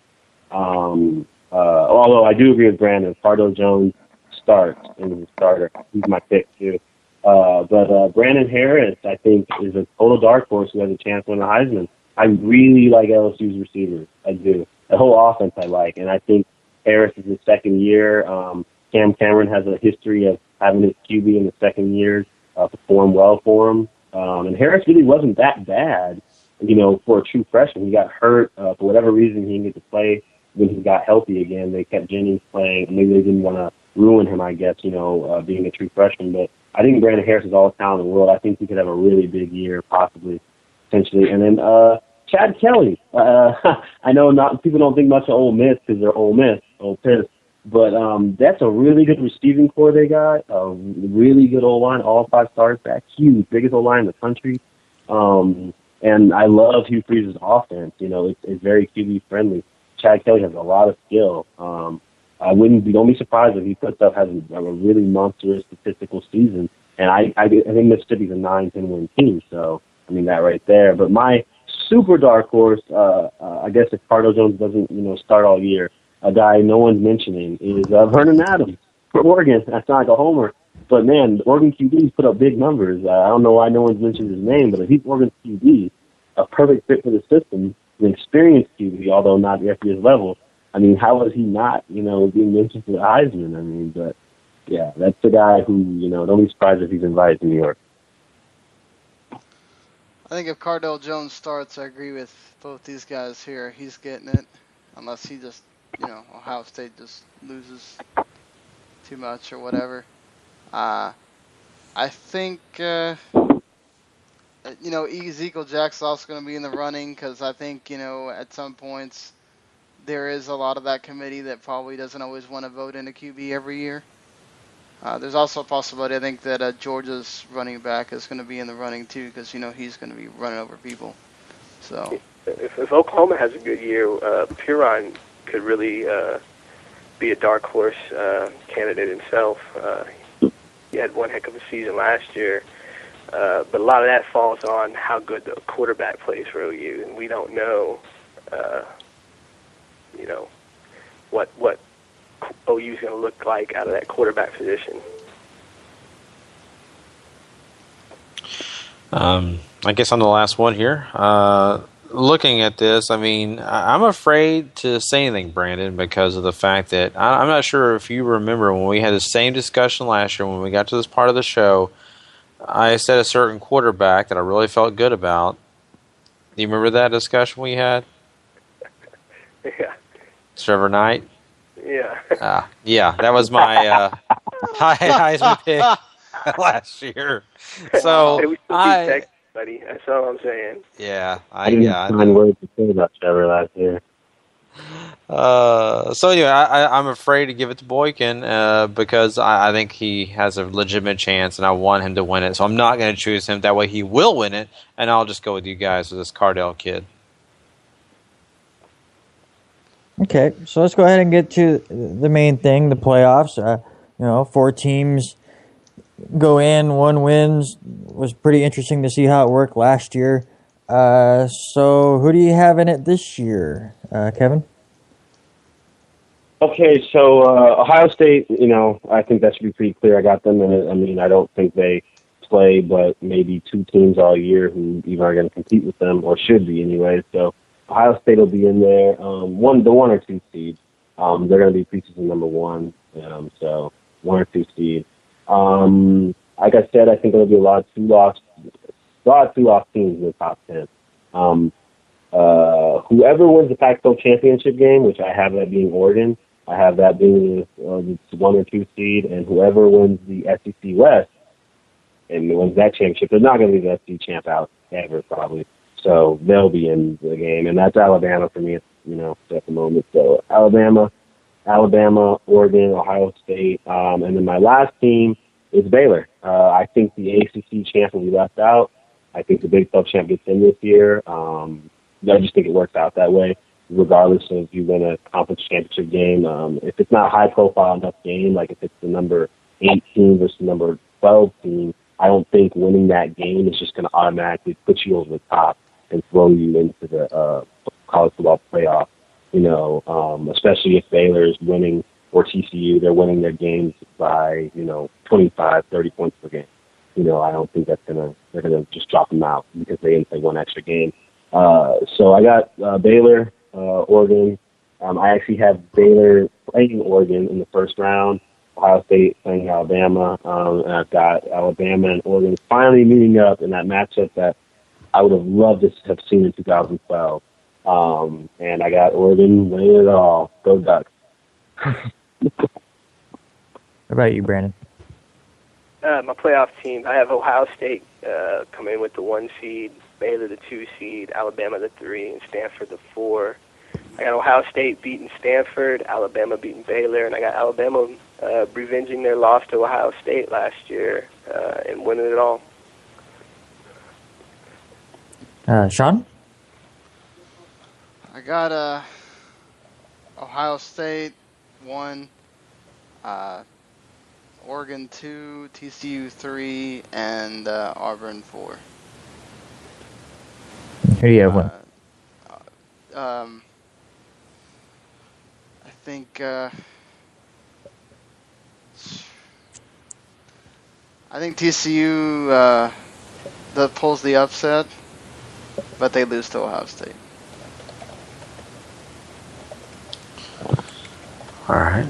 Although I do agree with Brandon, Cardell Jones starts and he's a starter. He's my pick, too. But Brandon Harris, I think, is a total dark horse who has a chance to win the Heisman. I really like LSU's receivers. I do. The whole offense I like. And I think Harris is his second year. Cam Cameron has a history of having his QB in the second year perform well for him. And Harris really wasn't that bad, for a true freshman. He got hurt. For whatever reason, he didn't get to play when he got healthy again. They kept Jennings playing. Maybe they didn't want to ruin him, I guess, being a true freshman. But I think Brandon Harris is all the talent in the world. I think he could have a really big year, possibly, potentially. And then Chad Kelly. I know people don't think much of Ole Miss because they're Ole Piss. But that's a really good receiving core they got, a really good O-line, all 5 stars back, huge, biggest O-line in the country. And I love Hugh Freeze's offense. It's very QB-friendly. Chad Kelly has a lot of skill. Don't be surprised if he puts up, has a really monstrous statistical season. And I think Mississippi's a 9-10 win team, so, that right there. But my super dark horse, I guess if Cardell Jones doesn't, start all year, a guy no one's mentioning is Vernon Adams for Oregon. I sound like a homer. But, man, the Oregon QB's put up big numbers. I don't know why no one's mentioned his name, but if he's Oregon's QB, a perfect fit for the system, an experienced QB, although not at his level. I mean, how is he not, being mentioned for the Heisman? I mean, but yeah, that's the guy who, don't be surprised if he's invited to New York. I think if Cardell Jones starts, I agree with both these guys here. He's getting it, unless he just, Ohio State just loses too much or whatever. I think, Ezekiel Jackson's also going to be in the running because I think, at some points there is a lot of that committee that probably doesn't always want to vote in a QB every year. There's also a possibility, I think, that Georgia's running back is going to be in the running too because, he's going to be running over people. So if Oklahoma has a good year, Piron could really be a dark horse candidate himself. He had one heck of a season last year, but a lot of that falls on how good the quarterback plays for OU, and we don't know, what OU is going to look like out of that quarterback position. I guess I'm the last one here. Looking at this, I mean, I'm afraid to say anything, Brandon, because of the fact that I'm not sure if you remember when we had the same discussion last year when we got to this part of the show. I said a certain quarterback that I really felt good about. Do you remember that discussion we had? Yeah. Trevor Knight? Yeah. Yeah, that was my Heisman pick last year. So hey, we still beat Texas, buddy. That's all I'm saying. Yeah, I didn't find words to say about Trevor last year. So anyway, I'm afraid to give it to Boykin because I think he has a legitimate chance, and I want him to win it. So I'm not going to choose him. That way he will win it, and I'll just go with you guys with this Cardell kid. Okay, so let's go ahead and get to the main thing, the playoffs. 4 teams go in, 1 wins. It was pretty interesting to see how it worked last year. So who do you have in it this year, Kevin? Okay, so Ohio State, I think that should be pretty clear. I got them in it. I mean, I don't think they play but maybe 2 teams all year who even are going to compete with them, or should be anyway. So Ohio State will be in there. The 1 or 2 seed. They're going to be preseason number 1. So 1 or 2 seed. Like I said, I think it'll be a lot of 2-loss teams in the top 10. Whoever wins the Pac-12 championship game, which I have that being Oregon, I have that being the 1 or 2 seed, and whoever wins the SEC West and wins that championship, they're not going to leave the SEC champ out ever, probably. So they'll be in the game, and that's Alabama for me, at the moment. So Alabama, Oregon, Ohio State, and then my last team is Baylor. I think the ACC champ will be left out. I think the Big 12 champ gets in this year. I just think it works out that way, regardless of if you win a conference championship game. If it's not high-profile enough game, like if it's the number 8 team versus the number 12 team, I don't think winning that game is just going to automatically put you over the top and throw you into the college football playoff. Especially if Baylor is winning, or TCU, they're winning their games by 25, 30 points per game. I don't think they're gonna just drop them out because they didn't play 1 extra game. So I got Baylor, Oregon. I actually have Baylor playing Oregon in the first round, Ohio State playing Alabama, and I've got Alabama and Oregon finally meeting up in that matchup that I would have loved to have seen in 2012. And I got Oregon winning it all. Go Ducks. What about you, Brandon? My playoff team, I have Ohio State coming in with the 1 seed, Baylor the 2 seed, Alabama the 3, and Stanford the 4. I got Ohio State beating Stanford, Alabama beating Baylor, and I got Alabama revenging their loss to Ohio State last year and winning it all. Sean? I got Ohio State 1, Oregon 2, TCU 3, and Auburn 4. Who do you have one? I think TCU pulls the upset, but they lose to Ohio State. All right.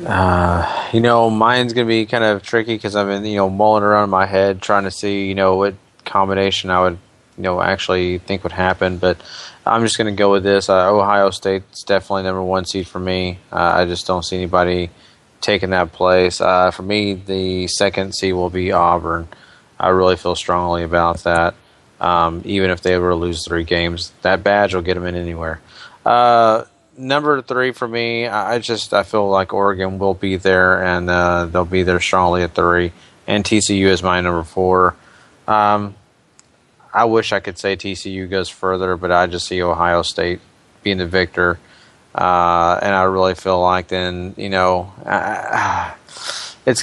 Mine's going to be kind of tricky because I've been, mulling around in my head trying to see, what combination I would, actually think would happen. But I'm just going to go with this. Ohio State's definitely number 1 seed for me. I just don't see anybody taking that place. For me, the 2nd seed will be Auburn. I really feel strongly about that. Even if they were to lose 3 games, that badge will get them in anywhere. Number 3 for me, I feel like Oregon will be there, and they'll be there strongly at 3. And TCU is my number 4. I wish I could say TCU goes further, but I just see Ohio State being the victor. And I really feel like then, it's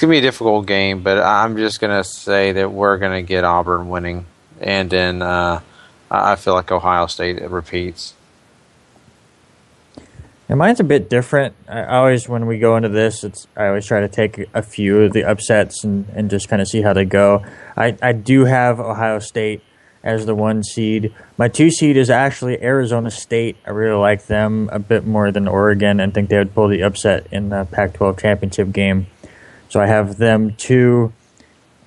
going to be a difficult game, but I'm just going to say that we're going to get Auburn winning. And then I feel like Ohio State repeats. And mine's a bit different. I always, when we go into this, I always try to take a few of the upsets and just kind of see how they go. I do have Ohio State as the 1 seed. My 2 seed is actually Arizona State. I really like them a bit more than Oregon and think they would pull the upset in the Pac-12 championship game. So I have them 2.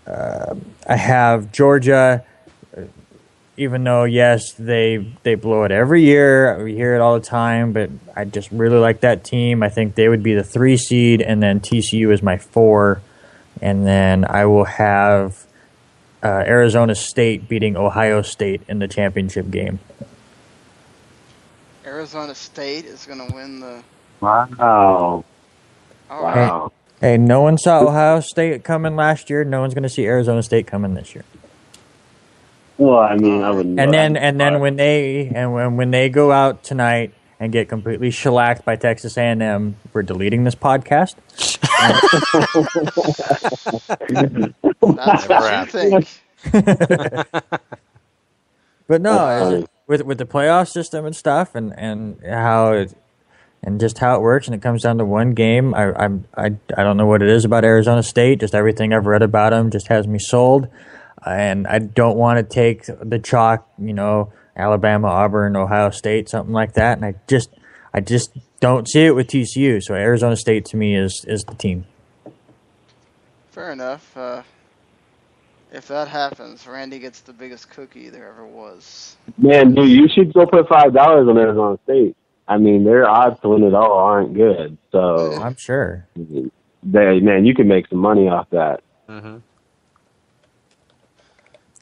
I have Georgia. Even though, yes, they blow it every year. We hear it all the time, but I just really like that team. I think they would be the 3 seed, and then TCU is my 4. And then I will have Arizona State beating Ohio State in the championship game. Arizona State is going to win the... Wow. All right. Hey, no one saw Ohio State coming last year. No one's going to see Arizona State coming this year. Well, I mean, I wouldn't. And then when they go out tonight and get completely shellacked by Texas A&M, we're deleting this podcast. That's what you think. But no, with the playoff system and stuff, and how it works, and it comes down to one game. I don't know what it is about Arizona State. Just everything I've read about them just has me sold. And I don't want to take the chalk, Alabama, Auburn, Ohio State, something like that. And I just don't see it with TCU. So Arizona State to me is the team. Fair enough. If that happens, Randy gets the biggest cookie there ever was. Man, dude, you should go put $5 on Arizona State. I mean, their odds to win it all aren't good. So I'm sure. Man, you can make some money off that. Mm-hmm.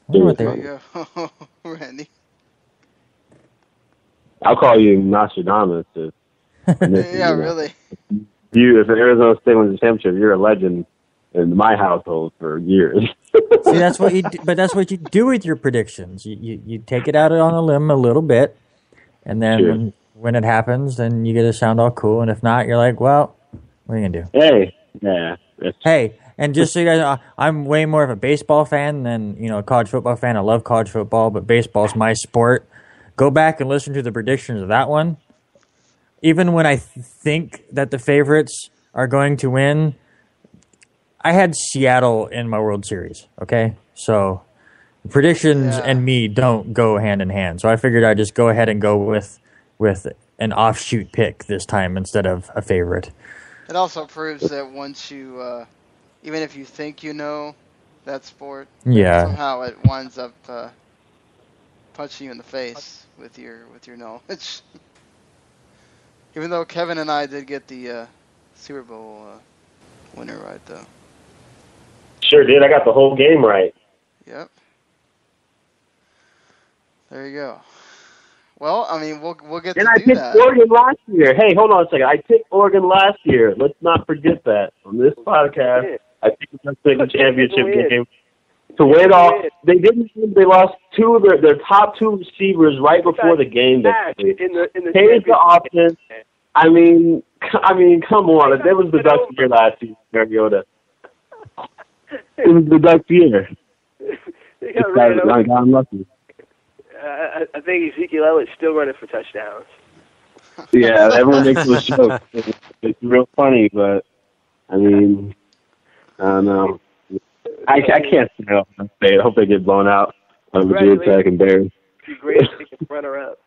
There you go, Randy. I'll call you Nostradamus. Yeah, really. If Arizona State wins the championship, you're a legend in my household for years. See, that's what you do, but that's what you do with your predictions. You take it out on a limb a little bit, and then when it happens, then you get to sound all cool. And if not, you're like, well, what are you gonna do? Hey, yeah. Hey. And just so you guys know, I'm way more of a baseball fan than, a college football fan. I love college football, but baseball's my sport. Go back and listen to the predictions of that one. Even when I think that the favorites are going to win, I had Seattle in my World Series, okay? So predictions and me don't go hand in hand. So I figured I'd just go ahead and go with an offshoot pick this time instead of a favorite. It also proves that once you... even if you think you know that sport, somehow it winds up punching you in the face with your knowledge. Even though Kevin and I did get the Super Bowl winner right, though. Sure did. I got the whole game right. Yep. There you go. Well, I mean, we'll get to do that. And I picked Oregon last year. Hey, hold on a second. I picked Oregon last year. Let's not forget that on this podcast. I think it's going to take the championship game. To win all, they didn't. They lost 2 of their top 2 receivers right before the game. Changed the offense. I mean, come on. It was the Ducks' year last year, Mariota. It was the Ducks' year. I got lucky. I think Ezekiel Elliott's still running for touchdowns. Yeah, everyone makes it a joke. It's real funny, but I mean, I don't know. I can't say I hope they get blown out by Virginia Tech and Bears. Great runner-up.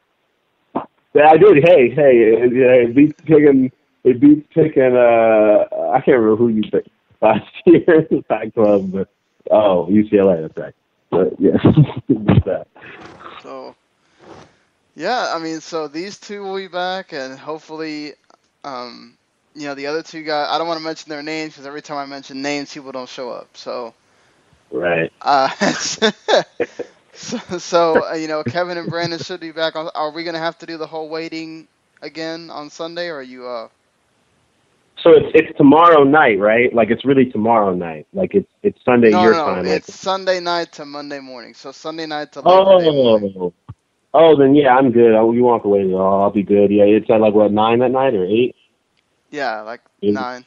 Yeah, I did. Hey, beat picking it beats picking. I can't remember who you picked last year in the Pac-12, but UCLA. That's right. But yeah, beats that. So, yeah, I mean, so these two will be back, and hopefully, the other two guys. I don't want to mention their names because every time I mention names, people don't show up. So. Right. So Kevin and Brandon should be back. Are we gonna have to do the whole waiting again on Sunday, or are you? So it's tomorrow night, right? Like it's really tomorrow night. Like it's Sunday your time. No, it's Sunday night to Monday morning. So Sunday night to Labor Day morning. Oh, then yeah, I'm good. You won't have to wait at all. I'll be good. Yeah, it's at 9 that night or 8? Yeah, 9.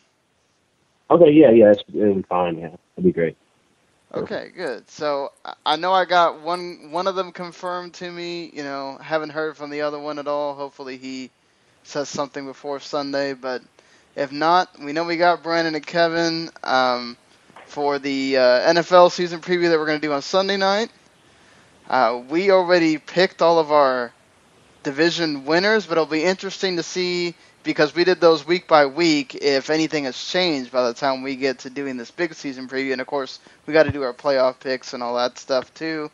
Okay, yeah, it'll be fine. Yeah, it'll be great. Okay, good. So I know I got one of them confirmed to me. Haven't heard from the other one at all. Hopefully he says something before Sunday. But if not, we know we got Brandon and Kevin for the NFL season preview that we're going to do on Sunday night. We already picked all of our division winners, but it'll be interesting to see, because we did those week by week, if anything has changed by the time we get to doing this big season preview. And, of course, we got to do our playoff picks and all that stuff, too.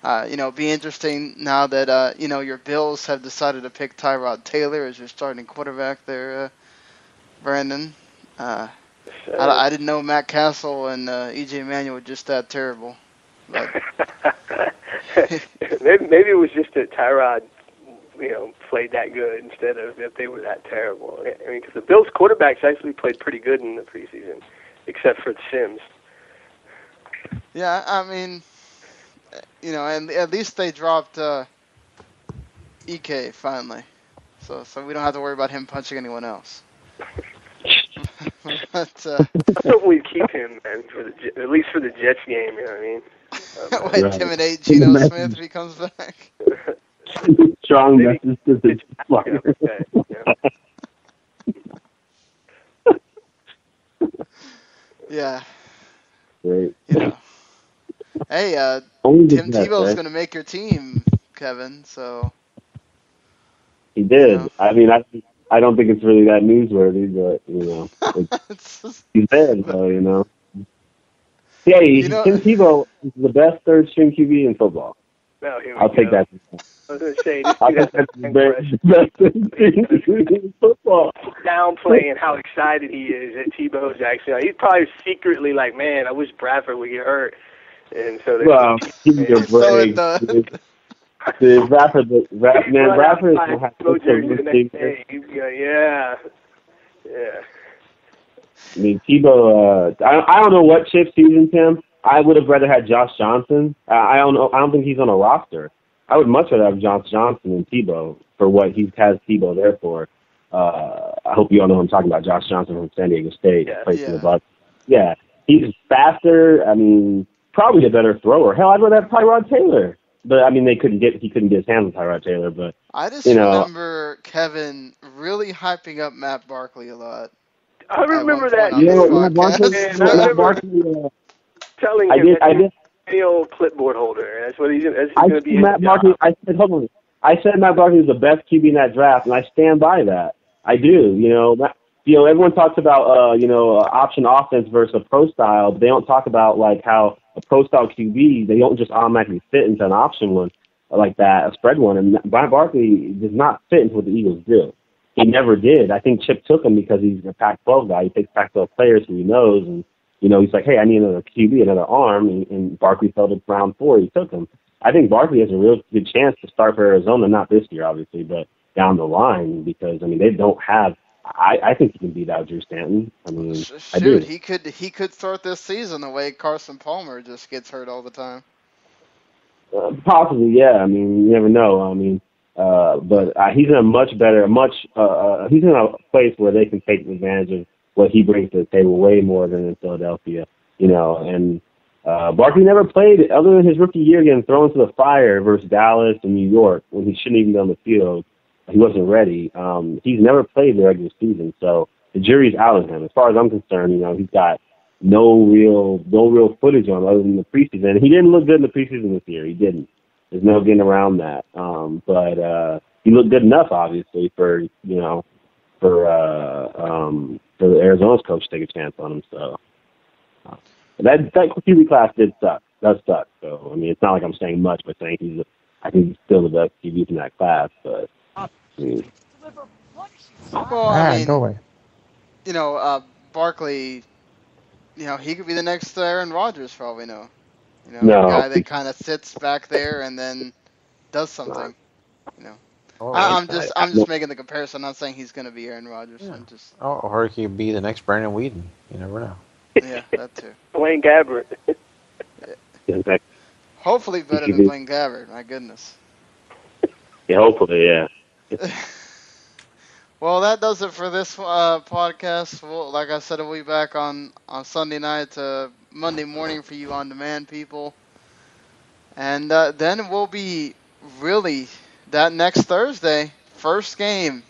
It'll be interesting now that, your Bills have decided to pick Tyrod Taylor as your starting quarterback there, Brandon. I didn't know Matt Castle and E.J. Manuel were just that terrible. But maybe it was just that Tyrod played that good instead of if they were that terrible. I mean, because the Bills' quarterbacks actually played pretty good in the preseason, except for Sims. Yeah, I mean, and at least they dropped EK finally, so we don't have to worry about him punching anyone else. But, I hope we keep him, man, at least for the Jets game. You know what I mean? Intimidate Geno Smith if he comes back. Strong message to the Yeah. Great. Hey, Tim Tebow's going to make your team, Kevin, so. He did. I mean, I don't think it's really that newsworthy, but, he's there, so, Yeah, Tim Tebow is the best third-string QB in football. No, I'll take that. I was going to say, this football. Downplaying how excited he is at Tebow's actually. He's probably secretly like, man, I wish Bradford would get hurt. And so give me a break. Bradford is going to have to yeah. I mean, Tebow, I don't know what chip season, Tim. I would have rather had Josh Johnson. I don't know. I don't think he's on a roster. I would much rather have Josh Johnson than Tebow for what he has Tebow there for. I hope you all know who I'm talking about. Josh Johnson from San Diego State. For the Bucs. Yeah, he's faster. I mean, probably a better thrower. Hell, I'd rather have Tyrod Taylor. But I mean, he couldn't get his hands on Tyrod Taylor. But I just remember Kevin really hyping up Matt Barkley a lot. I remember that. Matt Barkley. Telling him I did. Any old clipboard holder. That's what he's going to be. Matt Barkley. I said Matt Barkley was the best QB in that draft, and I stand by that. I do. Everyone talks about option offense versus a pro style, but they don't talk about like how a pro style QB, they don't just automatically fit into an option one like that, a spread one. And Matt Barkley does not fit into what the Eagles do. He never did. I think Chip took him because he's a Pac-12 guy. He takes Pac-12 players who he knows, and he's like, hey, I need another QB, another arm, and Barkley fell to round 4. He took him. I think Barkley has a real good chance to start for Arizona, not this year, obviously, but down the line, because, they don't have – I think he can beat out Drew Stanton. I do. He could start this season the way Carson Palmer just gets hurt all the time. Possibly, yeah. You never know. But he's in a much better, he's in a place where they can take advantage of what he brings to the table way more than in Philadelphia, and Barkley never played other than his rookie year getting thrown to the fire versus Dallas and New York when he shouldn't even be on the field. He wasn't ready. He's never played the regular season, so the jury's out on him. As far as I'm concerned, he's got no real footage on him other than the preseason. He didn't look good in the preseason this year. He didn't. There's no getting around that. But he looked good enough, obviously, for the Arizona's coach to take a chance on him. So that QB class does suck. So I mean, it's not like I'm saying much by saying I think he's still the best QB in that class. But I mean, well, I mean, go away. Barkley, he could be the next Aaron Rodgers for all we know. No. The guy that kind of sits back there and then does something. I'm just making the comparison. I'm not saying he's going to be Aaron Rodgers. Yeah. I'm just. Or he could be the next Brandon Whedon. You never know. Yeah, that too. Blaine Gabbert. yeah. Hopefully better than Blaine Gabbert. My goodness. Yeah, hopefully, yeah. Well, that does it for this podcast. Well, like I said, we'll be back on Sunday night to Monday morning for you on-demand people. And then we'll be really that next Thursday, first game,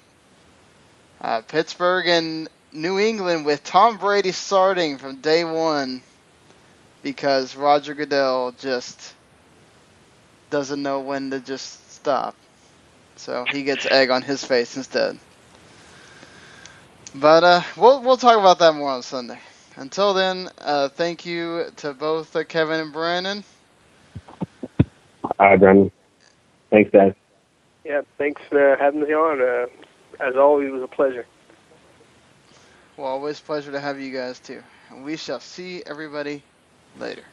Pittsburgh and New England with Tom Brady starting from day one because Roger Goodell just doesn't know when to just stop. So he gets egg on his face instead. But we'll talk about that more on Sunday. Until then, thank you to both Kevin and Brandon. All right, Brandon. Thanks, guys. Yeah, thanks for having me on. As always, it was a pleasure. Well, always a pleasure to have you guys too. And we shall see everybody later.